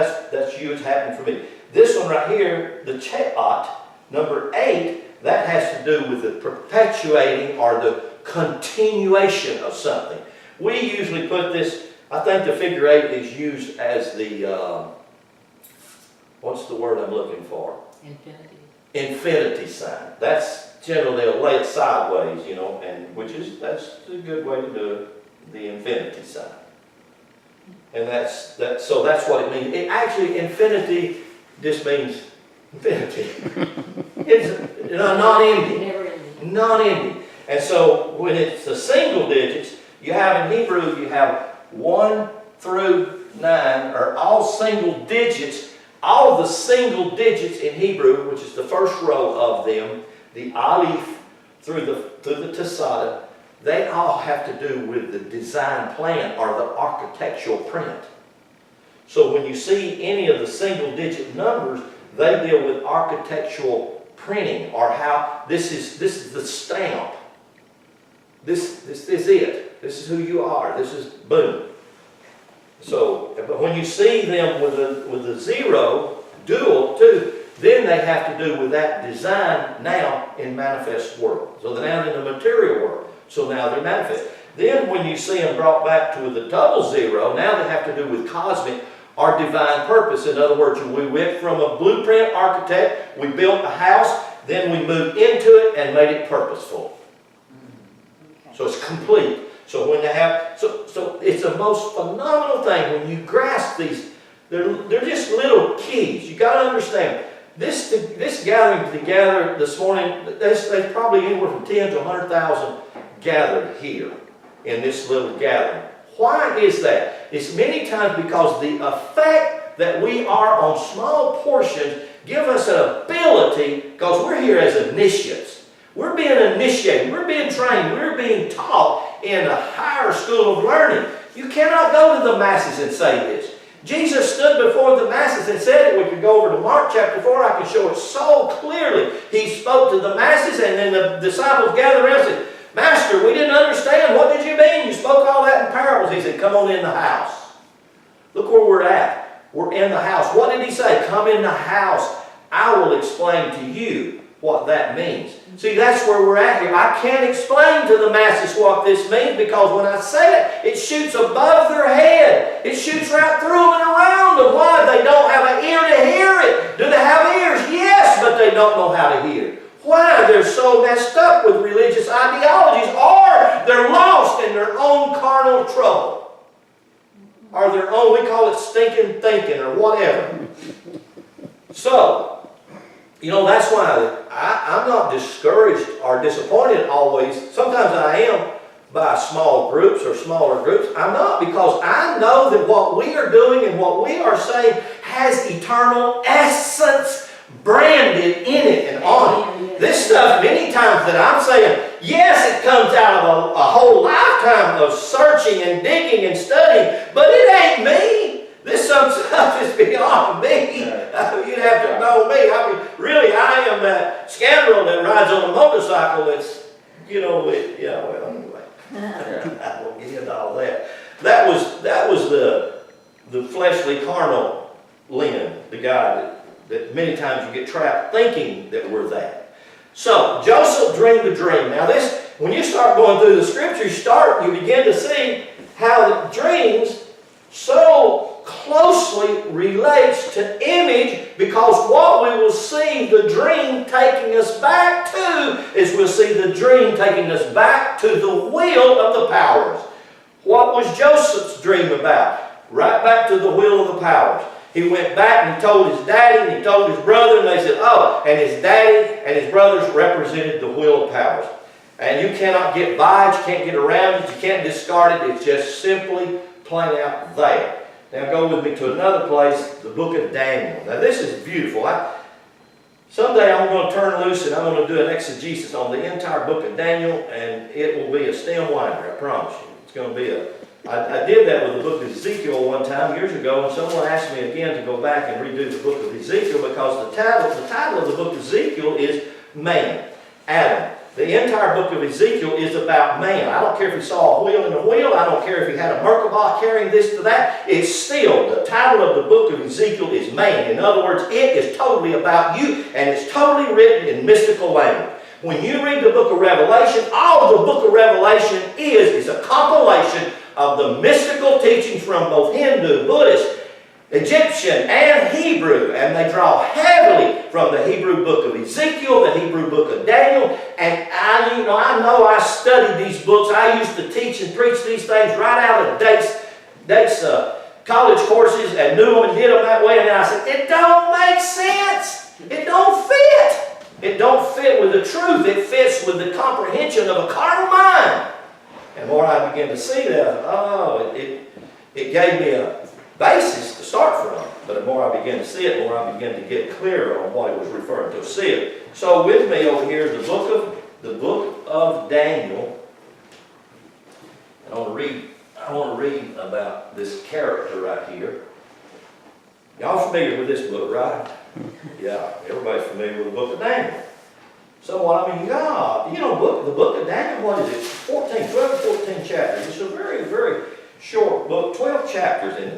you. It's happened for me. This one right here, the Che'at, number 8, that has to do with the perpetuating or the continuation of something. We usually put this, I think the figure 8 is used as the, what's the word I'm looking for? Infinity. Infinity sign. That's generally, they'll lay it sideways, you know, and that's a good way to do it, the infinity sign. And so that's what it means. It actually, infinity just means infinity. It's non-ending. Never ending. Non-ending. And so when it's the single digits, you have in Hebrew, you have 1 through 9 are all single digits. All of the single digits in Hebrew, which is the first row of them, the Aleph through the Tasada, they all have to do with the design plan or the architectural print. So when you see any of the single digit numbers, they deal with architectural printing, or how this is the stamp. This is it. This is who you are. This is boom. So, but when you see them with a 0, dual, 2, then they have to do with that design now in manifest world. So they're now in the material world. So now they're manifest. Then when you see them brought back to the double 0, now they have to do with cosmic or divine purpose. In other words, we went from a blueprint architect, we built a house, then we moved into it and made it purposeful. Okay. So it's complete. So when they have, so it's the most phenomenal thing when you grasp these. They're just little keys. You got to understand. This gathering together this morning, there's probably anywhere from 10 to 100,000 gathered here in this little gathering. Why is that? It's many times because the effect that we are on small portions give us an ability, because we're here as initiates. We're being initiated. We're being trained. We're being taught in a higher school of learning. You cannot go to the masses and say this. Jesus stood before the masses and said it. We could go over to Mark chapter 4. I can show it so clearly. He spoke to the masses, and then the disciples gathered around and said, Master, we didn't understand. What did you mean? You spoke all that in parables. He said, come on in the house. Look where we're at. We're in the house. What did he say? Come in the house. I will explain to you what that means. See, that's where we're at here. I can't explain to the masses what this means, because when I say it, it shoots above their head. It shoots right through them and around them. Why? They don't have an ear to hear it. Do they have ears? Yes, but they don't know how to hear. Why? They're so messed up with religious ideologies, or they're lost in their own carnal trouble, or their own, we call it stinking thinking or whatever. So, you know, that's why I'm not discouraged or disappointed always. Sometimes I am by small groups or smaller groups. I'm not, because I know that what we are doing and what we are saying has eternal essence branded in it and on it. This stuff, many times that I'm saying, yes, it comes out of a whole lifetime of searching and digging and studying, but it ain't me. This some stuff is beyond me. You'd have to know me. I mean, really, I am that scoundrel that rides on a motorcycle that's, you know, well, anyway. I won't get into all that. That was the fleshly, carnal Lynn, the guy that many times you get trapped thinking that we're that. So, Joseph dreamed a dream. Now this, when you start going through the scriptures, you begin to see how the dreams so closely relates to image, because what we will see the dream taking us back to is we'll see the dream taking us back to the will of the powers. What was Joseph's dream about? Right back to the will of the powers. He went back and he told his daddy and he told his brother, and they said, oh, and his daddy and his brothers represented the will of powers. And you cannot get by it, you can't get around it, you can't discard it, it's just simply plain out there. Now go with me to another place, the book of Daniel. Now this is beautiful. Someday I'm going to turn loose and I'm going to do an exegesis on the entire book of Daniel, and it will be a stem winder, I promise you. It's going to be I did that with the book of Ezekiel one time years ago, and someone asked me again to go back and redo the book of Ezekiel, because the title of the book of Ezekiel is Man, Adam. The entire book of Ezekiel is about man. I don't care if he saw a wheel in a wheel. I don't care if he had a Merkabah carrying this to that. It's still, the title of the book of Ezekiel is man. In other words, it is totally about you, and it's totally written in mystical language. When you read the book of Revelation, all the book of Revelation is a compilation of the mystical teachings from both Hindu, Buddhist, Egyptian, and Hebrew, and they draw heavily from the Hebrew book of Ezekiel, the Hebrew book of Daniel, and I know I studied these books. I used to teach and preach these things right out of Date's college courses, and knew them and did them that way, and I said, it don't make sense. It don't fit. It don't fit with the truth. It fits with the comprehension of a carnal mind. And the more I began to see that, it gave me a basis to start from. But the more I began to see it, the more I began to get clearer on what it was referring to. See it. So with me over here is the book of Daniel. And I want to read about this character right here. Y'all familiar with this book, right? Yeah, everybody's familiar with the book of Daniel. So, the book of Daniel, what is it? 12 to 14 chapters. It's a very, very short book, 12 chapters. And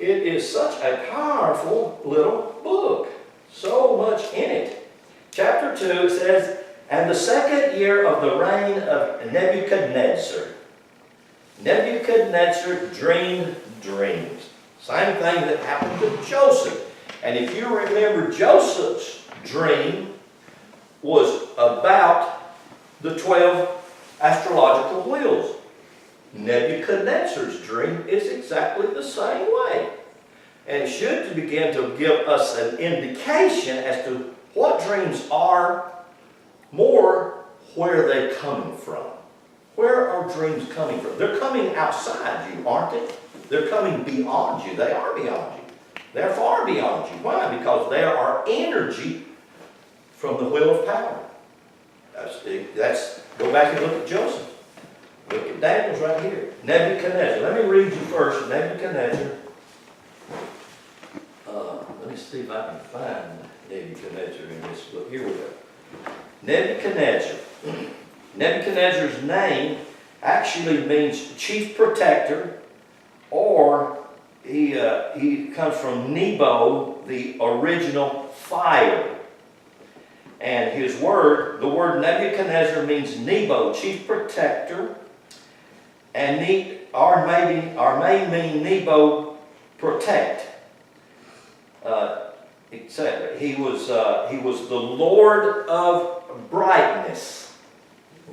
it is such a powerful little book. So much in it. Chapter 2, it says, and the second year of the reign of Nebuchadnezzar. Nebuchadnezzar dreamed dreams. Same thing that happened to Joseph. And if you remember, Joseph's dream was about the 12 astrological wheels. Nebuchadnezzar's dream is exactly the same way. And it should begin to give us an indication as to what dreams are, more where they're coming from. Where are dreams coming from? They're coming outside you, aren't they? They're coming beyond you. They are beyond you. They're far beyond you. Why? Because they are energy from the wheel of power. Go back and look at Joseph. at Daniel's right here. Nebuchadnezzar. Let me read you first. Nebuchadnezzar. Let me see if I can find Nebuchadnezzar in this book. Here we go. Nebuchadnezzar. Nebuchadnezzar's name actually means chief protector, or he comes from Nebo, the original fire. And his word, the word Nebuchadnezzar means Nebo, chief protector, and or may mean Nebo, protect, etc. He was the Lord of brightness.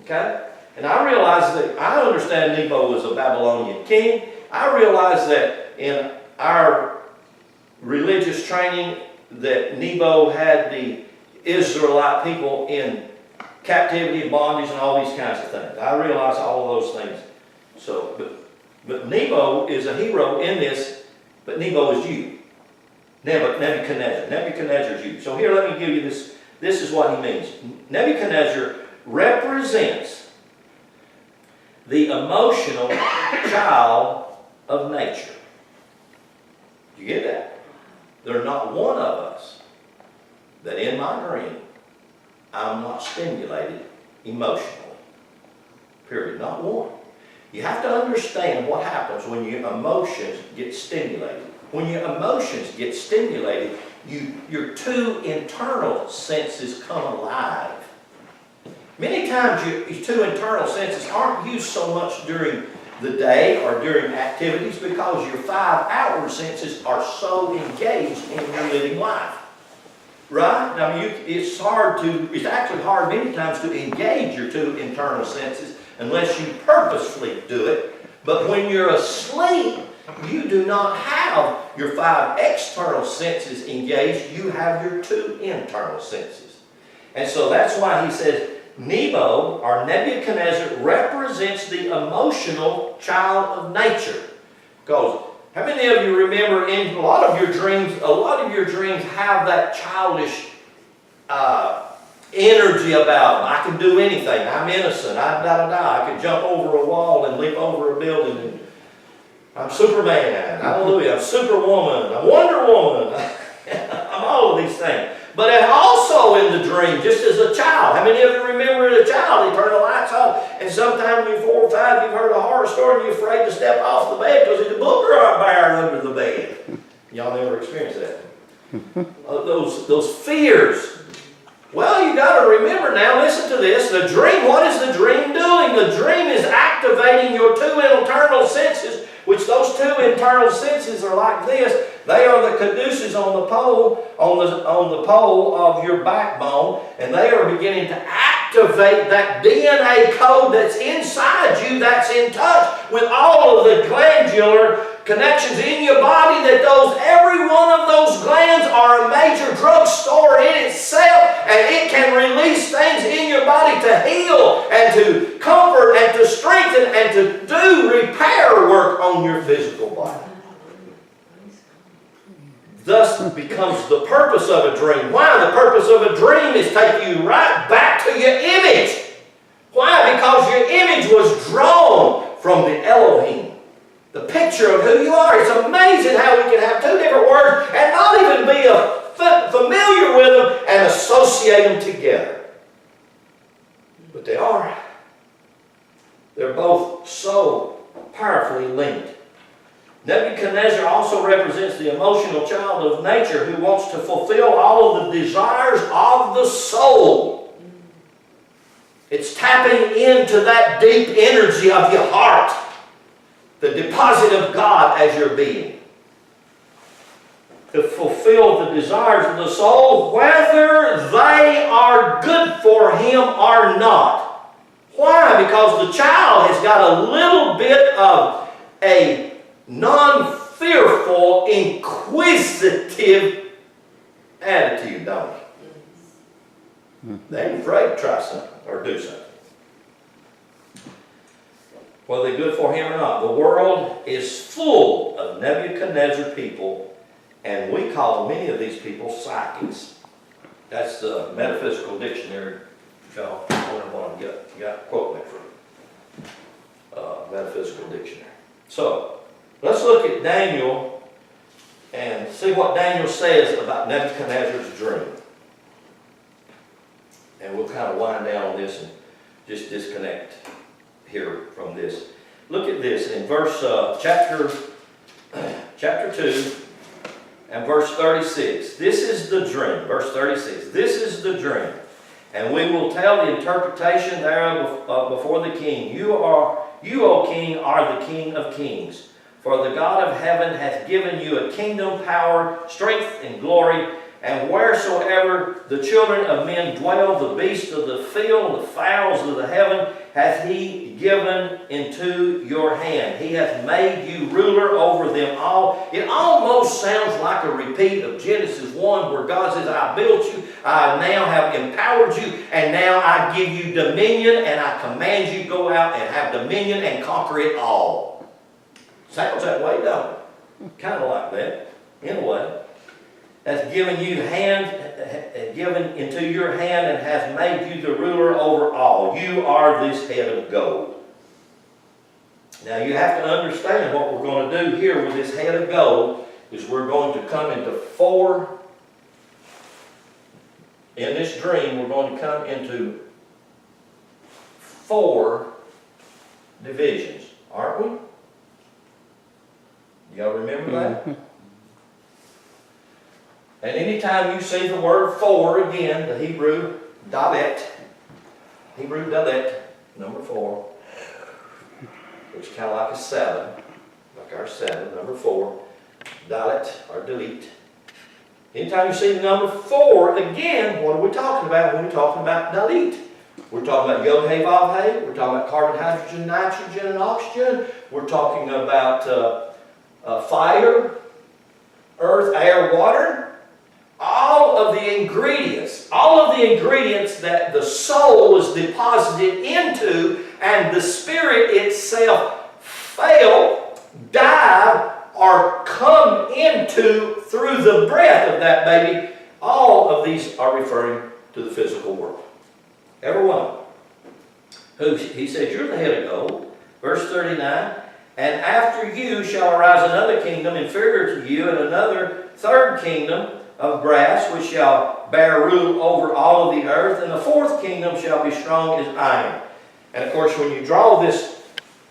Okay, and I understand Nebo was a Babylonian king. I realize that in our religious training that Nebo had the Israelite people in captivity, bondage, and all these kinds of things. I realize all of those things. So, but Nebo is a hero in this, but Nebo is you. Nebuchadnezzar. Nebuchadnezzar is you. So here, let me give you this. This is what he means. Nebuchadnezzar represents the emotional child of nature. You get that? There's not one of us that in my dream I'm not stimulated emotionally. Period. Not one. You have to understand what happens when your emotions get stimulated. When your emotions get stimulated, your two internal senses come alive. Many times your two internal senses aren't used so much during the day or during activities because your 5 outward senses are so engaged in your living life. Right? Now, it's actually hard many times to engage your two internal senses unless you purposefully do it. But when you're asleep, you do not have your 5 external senses engaged. You have your 2 internal senses. And so that's why he says Nebo, or Nebuchadnezzar, represents the emotional child of nature. Because how many of you remember in a lot of your dreams have that childish energy about them. I can do anything. I'm innocent. I can jump over a wall and leap over a building. And I'm Superman. Hallelujah. I'm Superwoman. I'm Wonder Woman. I'm all of these things. But also in the dream, just as a child. How many of you remember as a child, they turn the lights off, and sometime when you're 4 or 5, you've heard a horror story and you're afraid to step off the bed because there's a booger or a bear under the bed. Y'all never experienced that. Those fears. Well, you got to remember now, listen to this. The dream, what is the dream doing? The dream is activating your 2 internal senses, which those 2 internal senses are like this. They are the caduceus on the pole of your backbone, and they are beginning to activate that DNA code that's inside you, that's in touch with all of the glandular connections in your body, that every one of those glands are a major drugstore in itself, and it can release things in your body to heal and to comfort and to strengthen and to do repair work on your physical body. Thus becomes the purpose of a dream. Why? The purpose of a dream is take you right back to your image. Why? Because your image was drawn from the Elohim. The picture of who you are. It's amazing how we can have 2 different words and not even be familiar with them and associate them together. But they are. They're both so powerfully linked. Nebuchadnezzar also represents the emotional child of nature who wants to fulfill all of the desires of the soul. It's tapping into that deep energy of your heart, the deposit of God as your being. To fulfill the desires of the soul, whether they are good for him or not. Why? Because the child has got a little bit of a non-fearful, inquisitive attitude, don't they? They ain't afraid to try something or do something. Whether they're good for him or not. The world is full of Nebuchadnezzar people, and we call many of these people psychics. That's the Metaphysical Dictionary. Y'all wonder what I got quote me from. Metaphysical Dictionary. So, let's look at Daniel and see what Daniel says about Nebuchadnezzar's dream. And we'll kind of wind down on this and just disconnect here from this. Look at this in chapter 2 and verse 36. This is the dream. Verse 36. This is the dream. And we will tell the interpretation thereof before the king. You, O king, are the King of kings. For the God of heaven hath given you a kingdom, power, strength, and glory. And wheresoever the children of men dwell, the beasts of the field, the fowls of the heaven, hath he given into your hand. He hath made you ruler over them all. It almost sounds like a repeat of Genesis 1, where God says, I built you, I now have empowered you, and now I give you dominion, and I command you to go out and have dominion and conquer it all. Sounds that way, don't it? Kind of like that, in a way. Hath given you given into your hand, and hath made you the ruler over all. You are this head of gold. Now you have to understand what we're going to do here with this head of gold is we're going to come into four, in this dream we're going to come into 4 divisions, aren't we? Y'all remember that? And anytime you see the word 4 again, the Hebrew dalet, number 4, which is kind of like a 7, like our 7, number 4, dalet or delete. Anytime you see the number 4 again, what are we talking about when we're talking about delete? We're talking about Yod Hey Vav Hey, we're talking about carbon, hydrogen, nitrogen, and oxygen. We're talking about fire, earth, air, water. All of the ingredients that the soul is deposited into and the spirit itself fail, die, or come into through the breath of that baby, all of these are referring to the physical world. Every one. Who he says, you're the head of gold. Verse 39, and after you shall arise another kingdom inferior to you, and another third kingdom of brass, which shall bear rule over all of the earth, and the fourth kingdom shall be strong as iron. And of course, when you draw this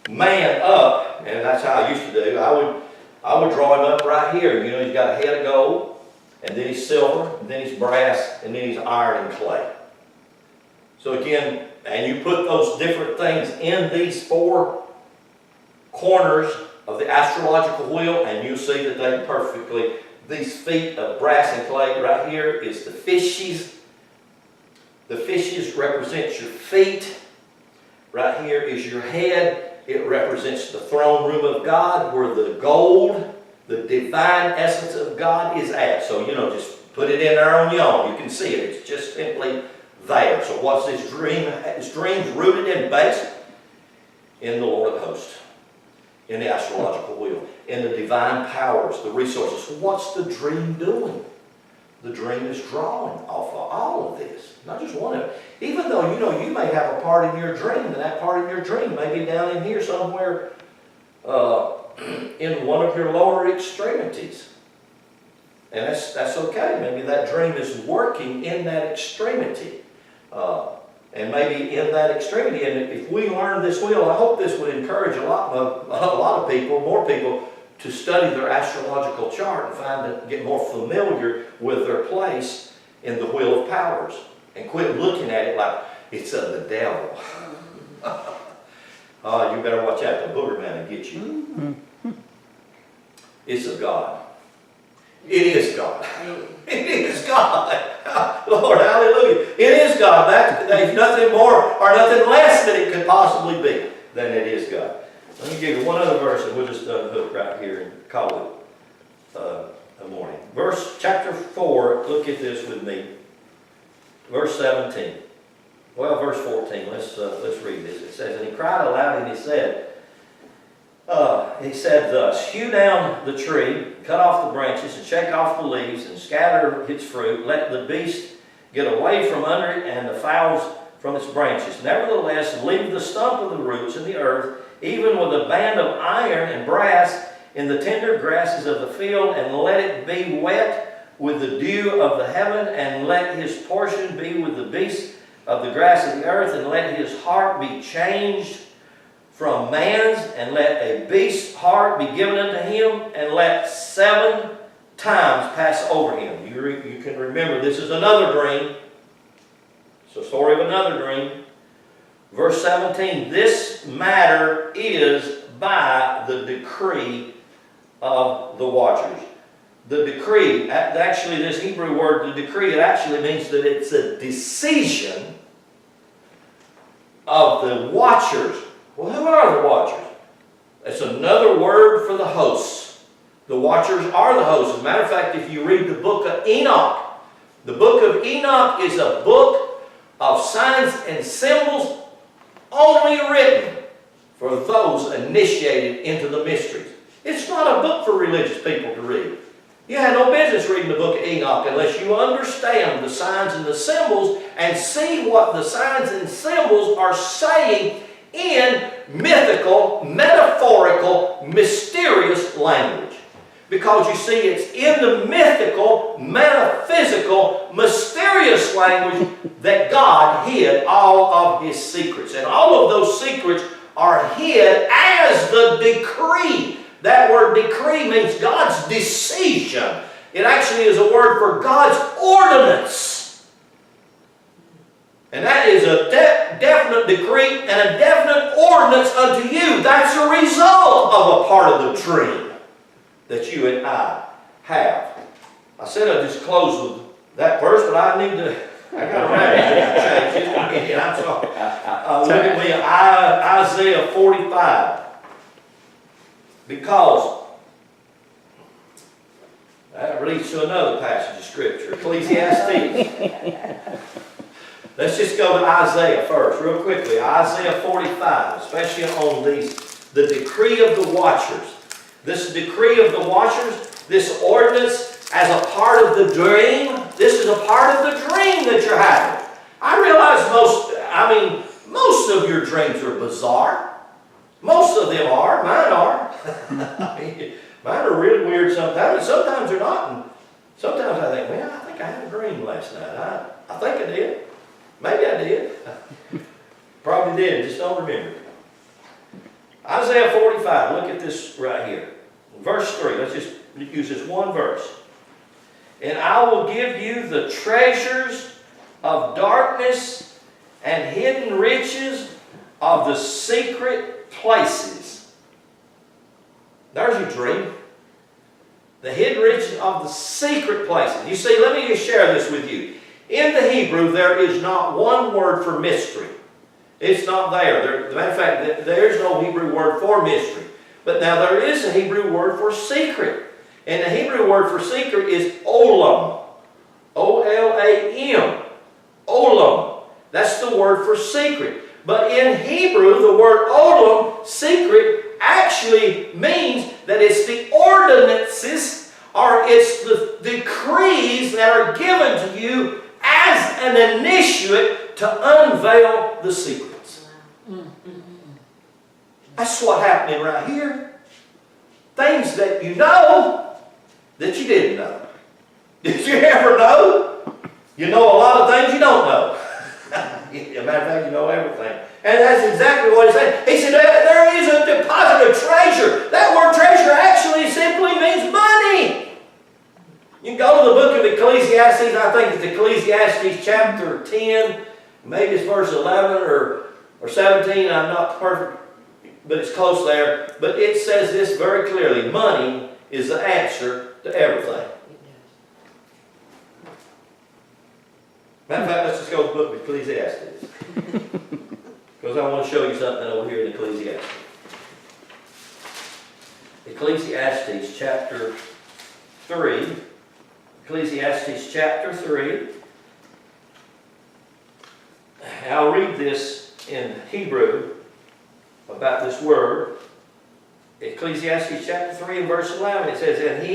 man up, and that's how I used to do, I would draw him up right here. You know, he's got a head of gold, and then he's silver, and then he's brass, and then he's iron and clay. So again, and you put those different things in these 4 corners of the astrological wheel, and you see that they perfectly. These feet of brass and clay right here is the fishes. The fishes represents your feet. Right here is your head. It represents the throne room of God, where the gold, the divine essence of God is at. So, you know, just put it in there on your own. You can see it. It's just simply there. So what's this dream? This dream's rooted and based in the Lord of hosts, in the astrological wheel, in the divine powers, the resources. So what's the dream doing? The dream is drawing off of all of this, not just one of it. Even though, you know, you may have a part in your dream, and that part in your dream may be down in here somewhere in one of your lower extremities. And that's okay. Maybe that dream is working in that extremity. And maybe in that extremity. And if we learn this wheel, I hope this would encourage a lot of people, more people, to study their astrological chart and get more familiar with their place in the wheel of powers. And quit looking at it like it's of the devil. Oh, you better watch out, the booger man will get you. It's of God. It is God. It is God. Lord, hallelujah. It is God. There's nothing more or nothing less that it could possibly be than it is God. Let me give you one other verse, and we'll just unhook right here and call it a morning. Chapter 4, look at this with me. Verse 17. Well, verse 14. Let's read this. It says, and he cried aloud, and he said thus, hew down the tree, cut off the branches, and shake off the leaves, and scatter its fruit. Let the beast get away from under it, and the fowls from its branches. Nevertheless, leave the stump of the roots in the earth, even with a band of iron and brass in the tender grasses of the field, and let it be wet with the dew of the heaven, and let his portion be with the beasts of the grass of the earth, and let his heart be changed from man's, and let a beast's heart be given unto him, and let 7 times pass over him. You can remember, this is another dream. It's a story of another dream. Verse 17, this matter is by the decree of the watchers. The decree, actually this Hebrew word, the decree, it actually means that it's a decision of the watchers. Well, who are the watchers? It's another word for the hosts. The watchers are the hosts. As a matter of fact, if you read the book of Enoch, the book of Enoch is a book of signs and symbols only written for those initiated into the mysteries. It's not a book for religious people to read. You had no business reading the book of Enoch unless you understand the signs and the symbols and see what the signs and symbols are saying in mythical, metaphorical, mysterious language. Because you see, it's in the mythical, metaphysical, mysterious language that God hid all of his secrets. And all of those secrets are hid as the decree. That word decree means God's decision. It actually is a word for God's ordinance. And that is a definite decree and a definite ordinance unto you. That's a result of a part of the dream that you and I have. I said I'd just close with that verse, but I need to, I got to write it. Change it. I'm sorry. Look at me, Isaiah 45. Because that leads to another passage of Scripture, Ecclesiastes. Let's just go to Isaiah first, real quickly. Isaiah 45, especially on the decree of the watchers. This decree of the watchers, this ordinance as a part of the dream, this is a part of the dream that you're having. I realize most of your dreams are bizarre. Most of them are. Mine are. Mine are really weird sometimes, and sometimes they're not. And sometimes I think, well, I think I had a dream last night. I think I did. Maybe I did. Probably did, just don't remember. Isaiah 45, look at this right here. Verse 3, let's just use this one verse. And I will give you the treasures of darkness and hidden riches of the secret places. There's your dream. The hidden riches of the secret places. You see, let me just share this with you. In the Hebrew, there is not one word for mystery. It's not there. As a matter of fact, there is no Hebrew word for mystery. But now there is a Hebrew word for secret. And the Hebrew word for secret is olam. O-L-A-M. Olam. That's the word for secret. But in Hebrew, the word olam, secret, actually means that it's the ordinances or it's the decrees that are given to you as an initiate to unveil the secrets. That's what's happening right here. Things that you know that you didn't know. Did you ever know? You know a lot of things you don't know. As a matter of fact, you know everything. And that's exactly what he said. He said, there is a deposit of treasure. That word treasure actually simply means money. You can go to the book of Ecclesiastes. I think it's Ecclesiastes chapter 10. Maybe it's verse 11 or 17. I'm not perfect, but it's close there. But it says this very clearly. Money is the answer to everything. Matter of fact, let's just go to the book of Ecclesiastes. Because I want to show you something over here in Ecclesiastes. Ecclesiastes chapter 3. Ecclesiastes chapter 3. I'll read this in Hebrew about this word. Ecclesiastes chapter 3 and verse 11. It says, and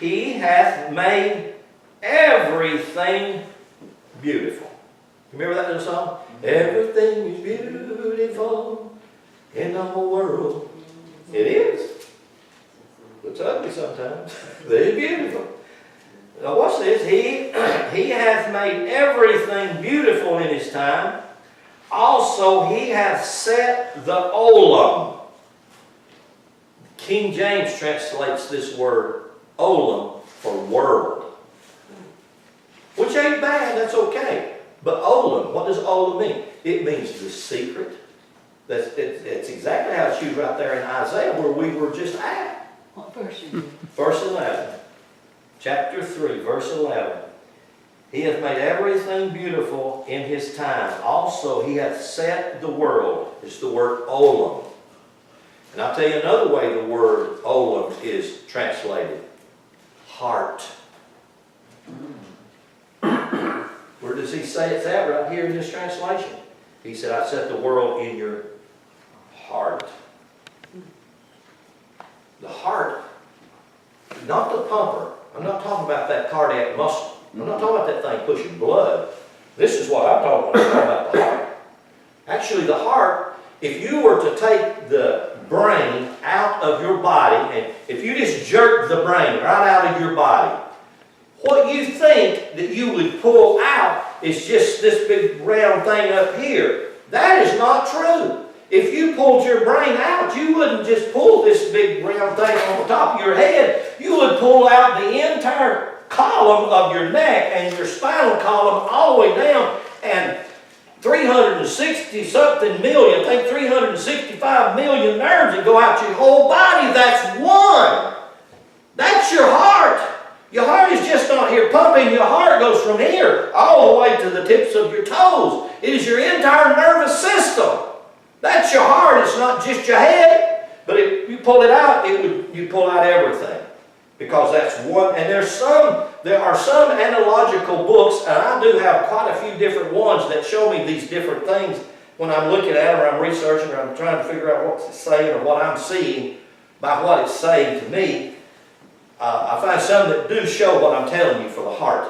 he hath made everything beautiful. Remember that little song? Everything is beautiful in the whole world. It is. It's ugly sometimes, but it's beautiful. Now watch this. He hath made everything beautiful in his time. Also, he hath set the olam. King James translates this word olam for world. Which ain't bad, that's okay. But olam, what does olam mean? It means the secret. It's exactly how it's used right there in Isaiah where we were just at. What verse are you? Verse 11. Chapter 3, verse 11. He hath made everything beautiful in his time. Also, he hath set the world. It's the word olam. And I'll tell you another way the word olam is translated. Heart. Where does he say it's at? Right here in this translation. He said, I set the world in your heart. The heart, not the pumper. I'm not talking about that cardiac muscle. I'm not talking about that thing pushing blood. This is what I'm talking about. I'm talking about the heart. Actually, the heart, if you were to take the brain out of your body, and if you just jerk the brain right out of your body, what you think that you would pull out is just this big round thing up here. That is not true. If you pulled your brain out, you wouldn't just pull this big round thing on the top of your head. You would pull out the entire column of your neck and your spinal column all the way down, and 360 something million, I think 365 million nerves that go out your whole body. That's one. That's your heart. Your heart is just not here pumping. Your heart goes from here all the way to the tips of your toes. It is your entire nervous system. That's your heart. It's not just your head. But if you pull it out, you pull out everything. Because that's one. And there are some analogical books, and I do have quite a few different ones that show me these different things when I'm looking at it or I'm researching or I'm trying to figure out what it's saying or what I'm seeing by what it's saying to me. I find some that do show what I'm telling you for the heart,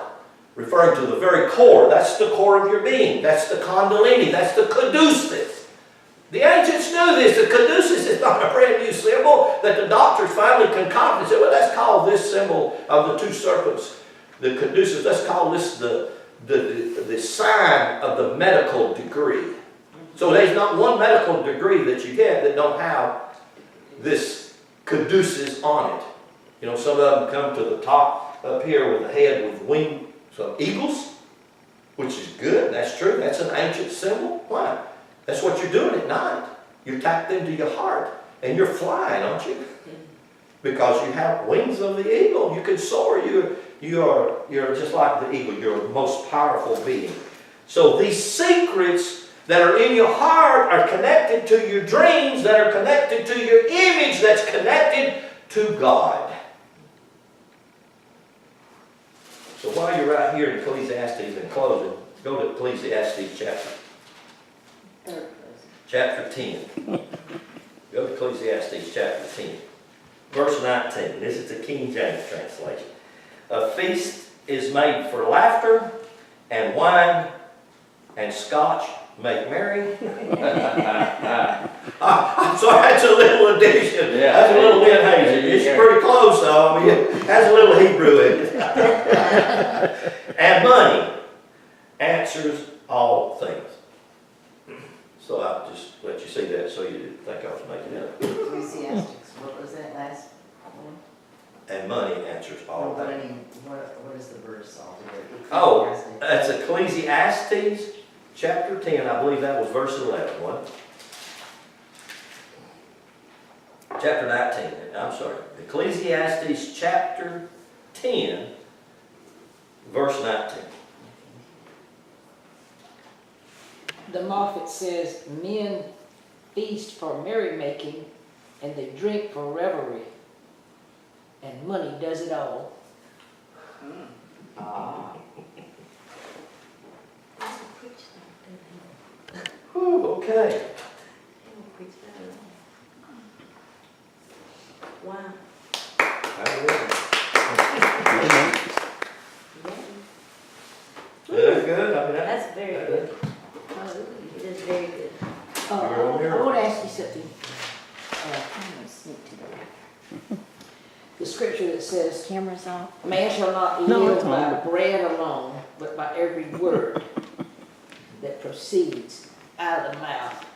referring to the very core. That's the core of your being. That's the kundalini. That's the caduceus. The ancients knew this. The caduceus is not a brand new symbol that the doctors finally concocted and said, well, let's call this symbol of the two serpents, the caduceus, let's call this the sign of the medical degree. So there's not one medical degree that you get that don't have this caduceus on it. You know, some of them come to the top up here with a head with wing, some eagles, which is good. That's true. That's an ancient symbol. Why? That's what you're doing at night. You're tapped into your heart. And you're flying, aren't you? Because you have wings of the eagle. You can soar. You're just like the eagle. You're the most powerful being. So these secrets that are in your heart are connected to your dreams, that are connected to your image, that's connected to God. So while you're right here in Ecclesiastes in closing, go to Ecclesiastes chapter 10. Go to Ecclesiastes chapter 10. Verse 19. This is the King James translation. A feast is made for laughter, and wine and scotch make merry. So that's a little addition. Yeah. That's a little bit hazy. It's pretty close though. I mean, it has a little Hebrew in it. And money answers all things. So I'll just let you see that so you didn't think I was making it up. Ecclesiastics, what was that last one? And money answers all But I things. mean, what is the verse altogether? Oh, Ecclesiastes. that's Ecclesiastes chapter 10. I believe that was verse 11, wasn't it? Chapter 19, I'm sorry. Ecclesiastes chapter 10, verse 19. The Moffat says, men feast for merrymaking and they drink for revelry. And money does it all. Whew, okay. Wow. Hallelujah. Is that good? I mean, That's very good. It is very good. I want to ask you something. the scripture that says, Camera's off. man shall not No, live it's by on. bread alone, but by every word that proceeds out of the mouth.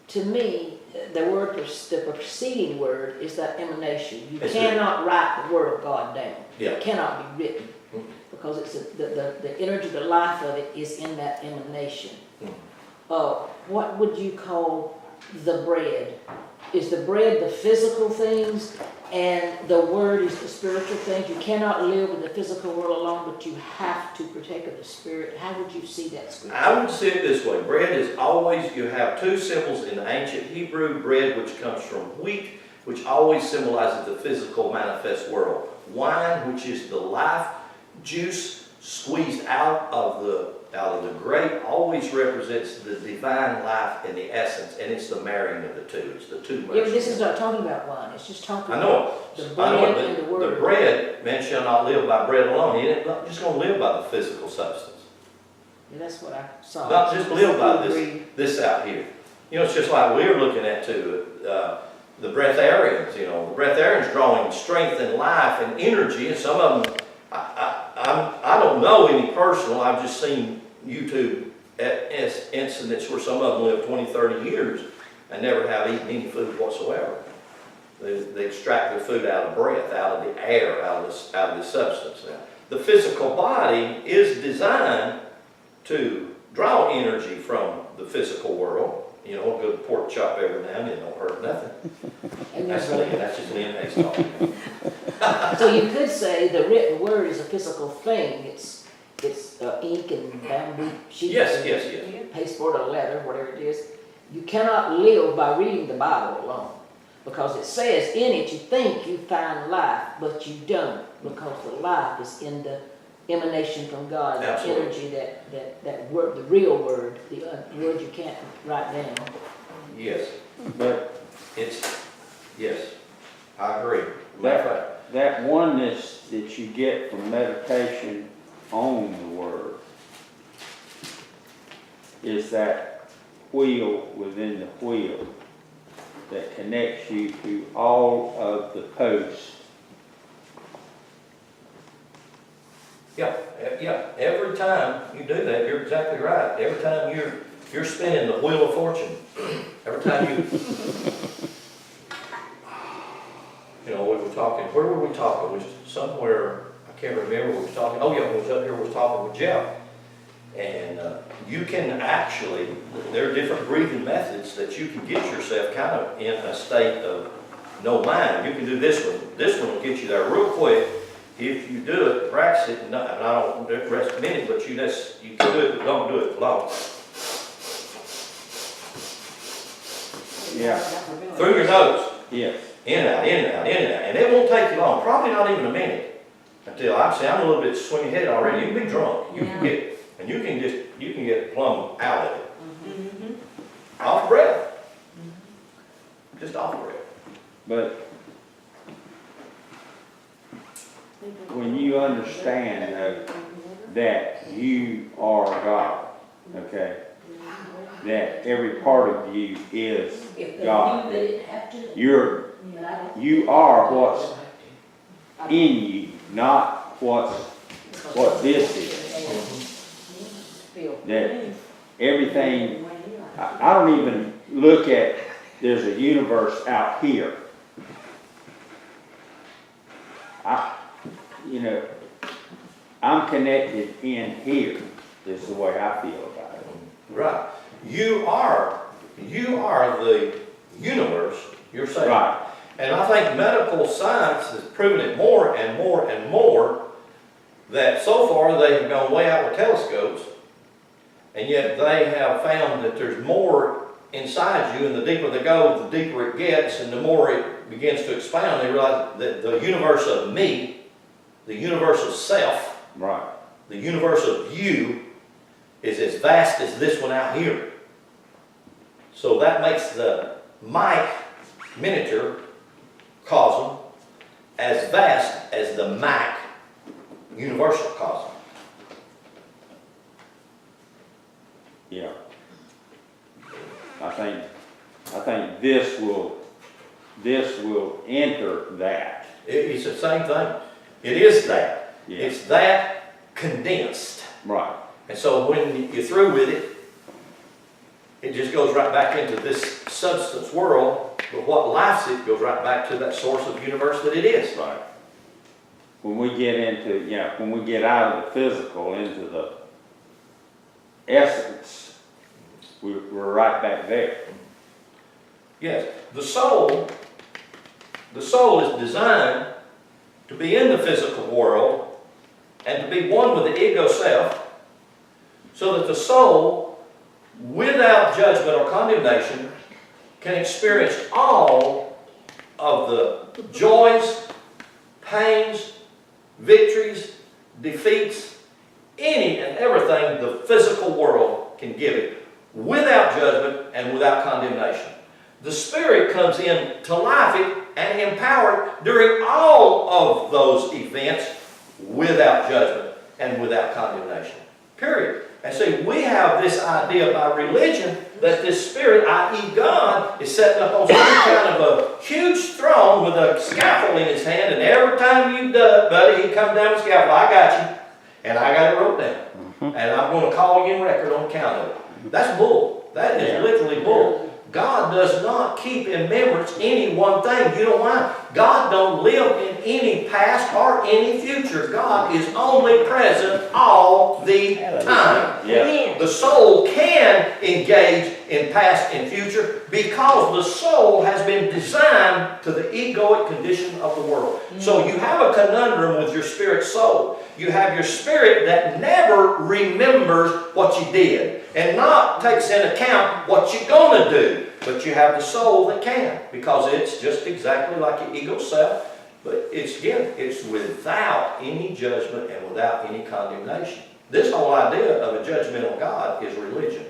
To me, the preceding word is that emanation. You It's cannot write the word of God down. Yeah. It cannot be written, because it's the energy, the life of it is in that emanation. What would you call the bread? Is the bread the physical things and the word is the spiritual things? You cannot live in the physical world alone, but you have to partake of the spirit. How would you see that scripture? I would see it this way. Bread is always, you have two symbols in the ancient Hebrew. Bread, which comes from wheat, which always symbolizes the physical manifest world. Wine, which is the life juice squeezed out of the grape, always represents the divine life and the essence, and it's the marrying of the two. It's the two. Yeah, but this is not talking about wine. It's just talking I know about the it. I know bread and the it. word. The bread, man shall not live by bread alone. He ain't not just going to live by the physical substance. Yeah, that's what I saw. Not just live by Agree. this out here. You know, it's just like we're looking at too, the breatharians. You know, the breatharians drawing strength and life and energy, and some of them, I don't know any personal. I've just seen YouTube incidents where some of them live 20, 30 years and never have eaten any food whatsoever. They extract their food out of breath, out of the air, out of the substance. Now, the physical body is designed to draw energy from the physical world. You know, a good pork chop every now and then don't hurt nothing. And That's there's Lynn, that's just Lynn Hayes talking. So you could say the written word is a physical thing. It's ink and bamboo sheets. Yes, and yes. pasteboard or leather, whatever it is. You cannot live by reading the Bible alone, because it says in it you think you find life, but you don't, because the life is in the emanation from God, the Absolutely. energy, that word, the real word, the word you can't write down. Yes, But yes, I agree. Matter of fact, that oneness that you get from meditation on the Word is that wheel within the wheel that connects you to all of the posts. yeah, every time you do that, you're exactly right. Every time you're spinning the wheel of fortune, every time you know, we were talking, where were we talking? We was somewhere, I can't remember, we was talking, oh yeah, we was up here, we was talking with Jeff. And you can actually, there are different breathing methods that you can get yourself kind of in a state of no mind. You can do this one. This one will get you there real quick. If you do it, practice it, and I don't recommend it, but you can do it, but don't do it long. Yeah. Through your nose. Yes. In and out, in and out, in and out. And it won't take you long, probably not even a minute. Until I'm a little bit swing headed already. You can be drunk. You can get, and you can get plumb out of it. Off breath. Just off breath. But when you understand that you are God, okay, that every part of you is God, you are what's in you, not what this is. That everything, I don't even look at, there's a universe out here. I'm connected in here, is the way I feel about it. Right. You are the universe, you're saying. Right. And I think medical science has proven it more and more and more, that so far they have gone way out with telescopes, and yet they have found that there's more inside you, and the deeper they go, the deeper it gets, and the more it begins to expound. They realize that the universe of me, the universe of self, Right. the universe of you, is as vast as this one out here. So that makes the miniature cosm as vast as the universal cosm. Yeah. I think this will this will enter that. It's the same thing. It is that. Yeah. It's that condensed. Right. And so when you're through with it, it just goes right back into this substance world, but what life's it goes right back to that source of universe that it is. Right. When we get into, when we get out of the physical into the essence, we're right back there. Yes, the soul is designed to be in the physical world and to be one with the ego self, so that the soul, without judgment or condemnation, can experience all of the joys, pains, victories, defeats, any and everything the physical world can give it, without judgment and without condemnation. The Spirit comes in to life it and empower it during all of those events without judgment and without condemnation. Period. And see, we have this idea by religion that this Spirit, i.e. God, is sitting up on some kind of a huge throne with a scaffold in his hand, and every time you do it, buddy, he comes down the scaffold, I got you, and I got it wrote down. And I'm going to call you in record on account of it. That's bull. That is literally bull. God does not keep in remembrance any one thing. You know why? God don't live in any past or any future. God is only present all the time. Yeah. The soul can engage in past and future because the soul has been designed to the egoic condition of the world. So you have a conundrum with your spirit soul. You have your spirit that never remembers what you did and not takes in account what you're going to do. But you have the soul that can, because it's just exactly like your ego self. But it's without any judgment and without any condemnation. This whole idea of a judgmental God is religion.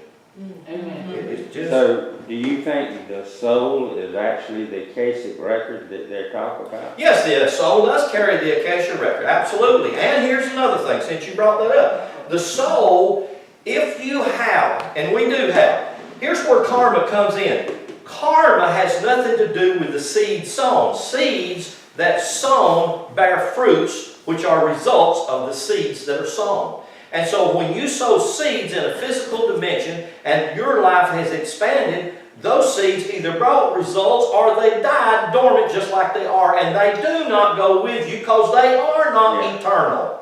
Amen. It is just... So, do you think the soul is actually the Akashic record that they're talking about? Yes, the soul does carry the Akashic record, absolutely. And here's another thing, since you brought that up. The soul, if you have, and we do have, here's where karma comes in. Karma has nothing to do with the seed sown. Seeds that sown bear fruits, which are results of the seeds that are sown. And so when you sow seeds in a physical dimension and your life has expanded, those seeds either brought results or they died dormant just like they are, and they do not go with you because they are not eternal.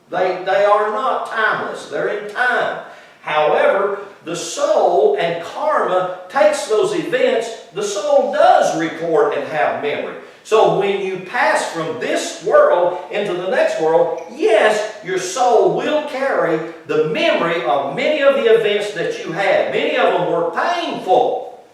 They are not timeless. They're in time. However, the soul and karma takes those events. The soul does record and have memory. So when you pass from this world into the next world, yes, your soul will carry the memory of many of the events that you had. Many of them were painful.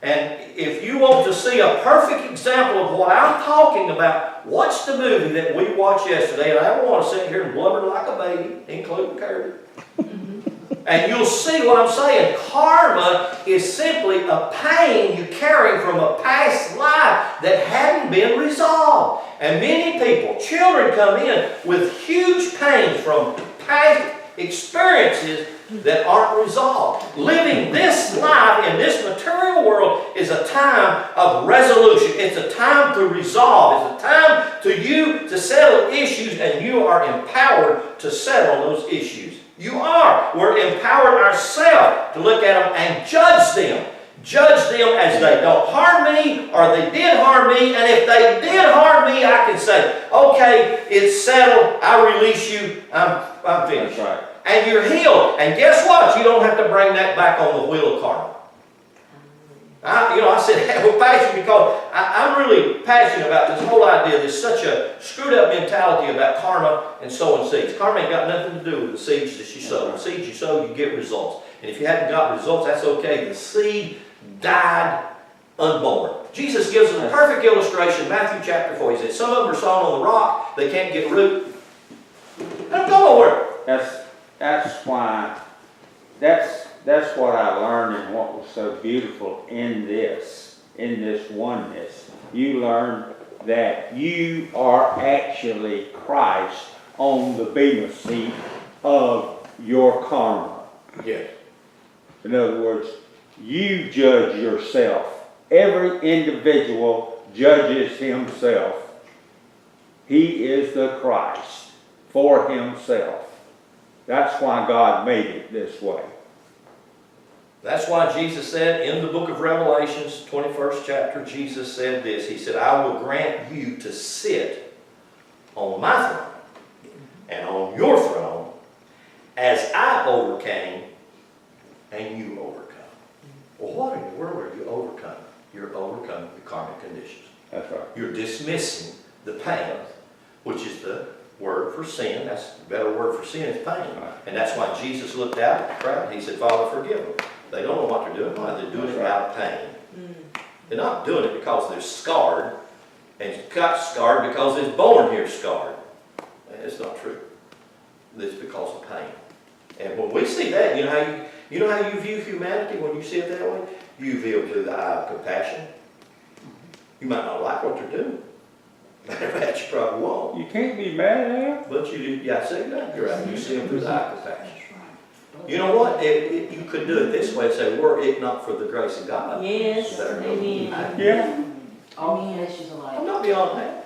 And if you want to see a perfect example of what I'm talking about, watch the movie that we watched yesterday. And I don't want to sit here and blubber like a baby, including Kirby. And you'll see what I'm saying. Karma is simply a pain you carry from a past life that hadn't been resolved. And many people, children, come in with huge pains from past experiences that aren't resolved. Living this life in this material world is a time of resolution. It's a time to resolve. It's a time to you to settle issues, and you are empowered to settle those issues. You are. We're empowered ourselves to look at them and judge them. Judge them as they don't harm me or they did harm me. And if they did harm me, I can say, okay, it's settled. I release you. I'm finished. That's right. And you're healed. And guess what? You don't have to bring that back on the wheel of karma. I said that with passion because I'm really passionate about this whole idea. There's such a screwed up mentality about karma and sowing seeds. Karma ain't got nothing to do with the seeds that you sow. The seeds you sow, you get results. And if you haven't got results, that's okay. The seed died unborn. Jesus gives us a perfect illustration. Matthew chapter 4. He said, some of them are sown on the rock. They can't get root. They don't go nowhere. That's what I learned and what was so beautiful in this oneness. You learn that you are actually Christ on the bema seat of your karma. Yes. In other words, you judge yourself. Every individual judges himself. He is the Christ for himself. That's why God made it this way. That's why Jesus said in the book of Revelations, 21st chapter, Jesus said this. He said, I will grant you to sit on my throne and on your throne as I overcame and you overcome. Well, what in the world are you overcoming? You're overcoming the karmic conditions. That's right. You're dismissing the pain, which is the word for sin. That's the better word for sin is pain. And that's why Jesus looked out at the crowd and he said, Father, forgive them. They don't know what they're doing. Why? They're doing it out of pain. They're not doing it because they're scarred and got scarred because they're born here scarred. It's not true. It's because of pain. And when we see that, you know how you view humanity when you see it that way? You view it through the eye of compassion. You might not like what they're doing. Matter of fact, you probably won't. You can't be mad at him. But you do, yeah, say that. You're right. You see them through the eye of compassion. You know what? You could do it this way and say, were it not for the grace of God. Yes, There. amen. Yeah. All creations alike. I'm not beyond that.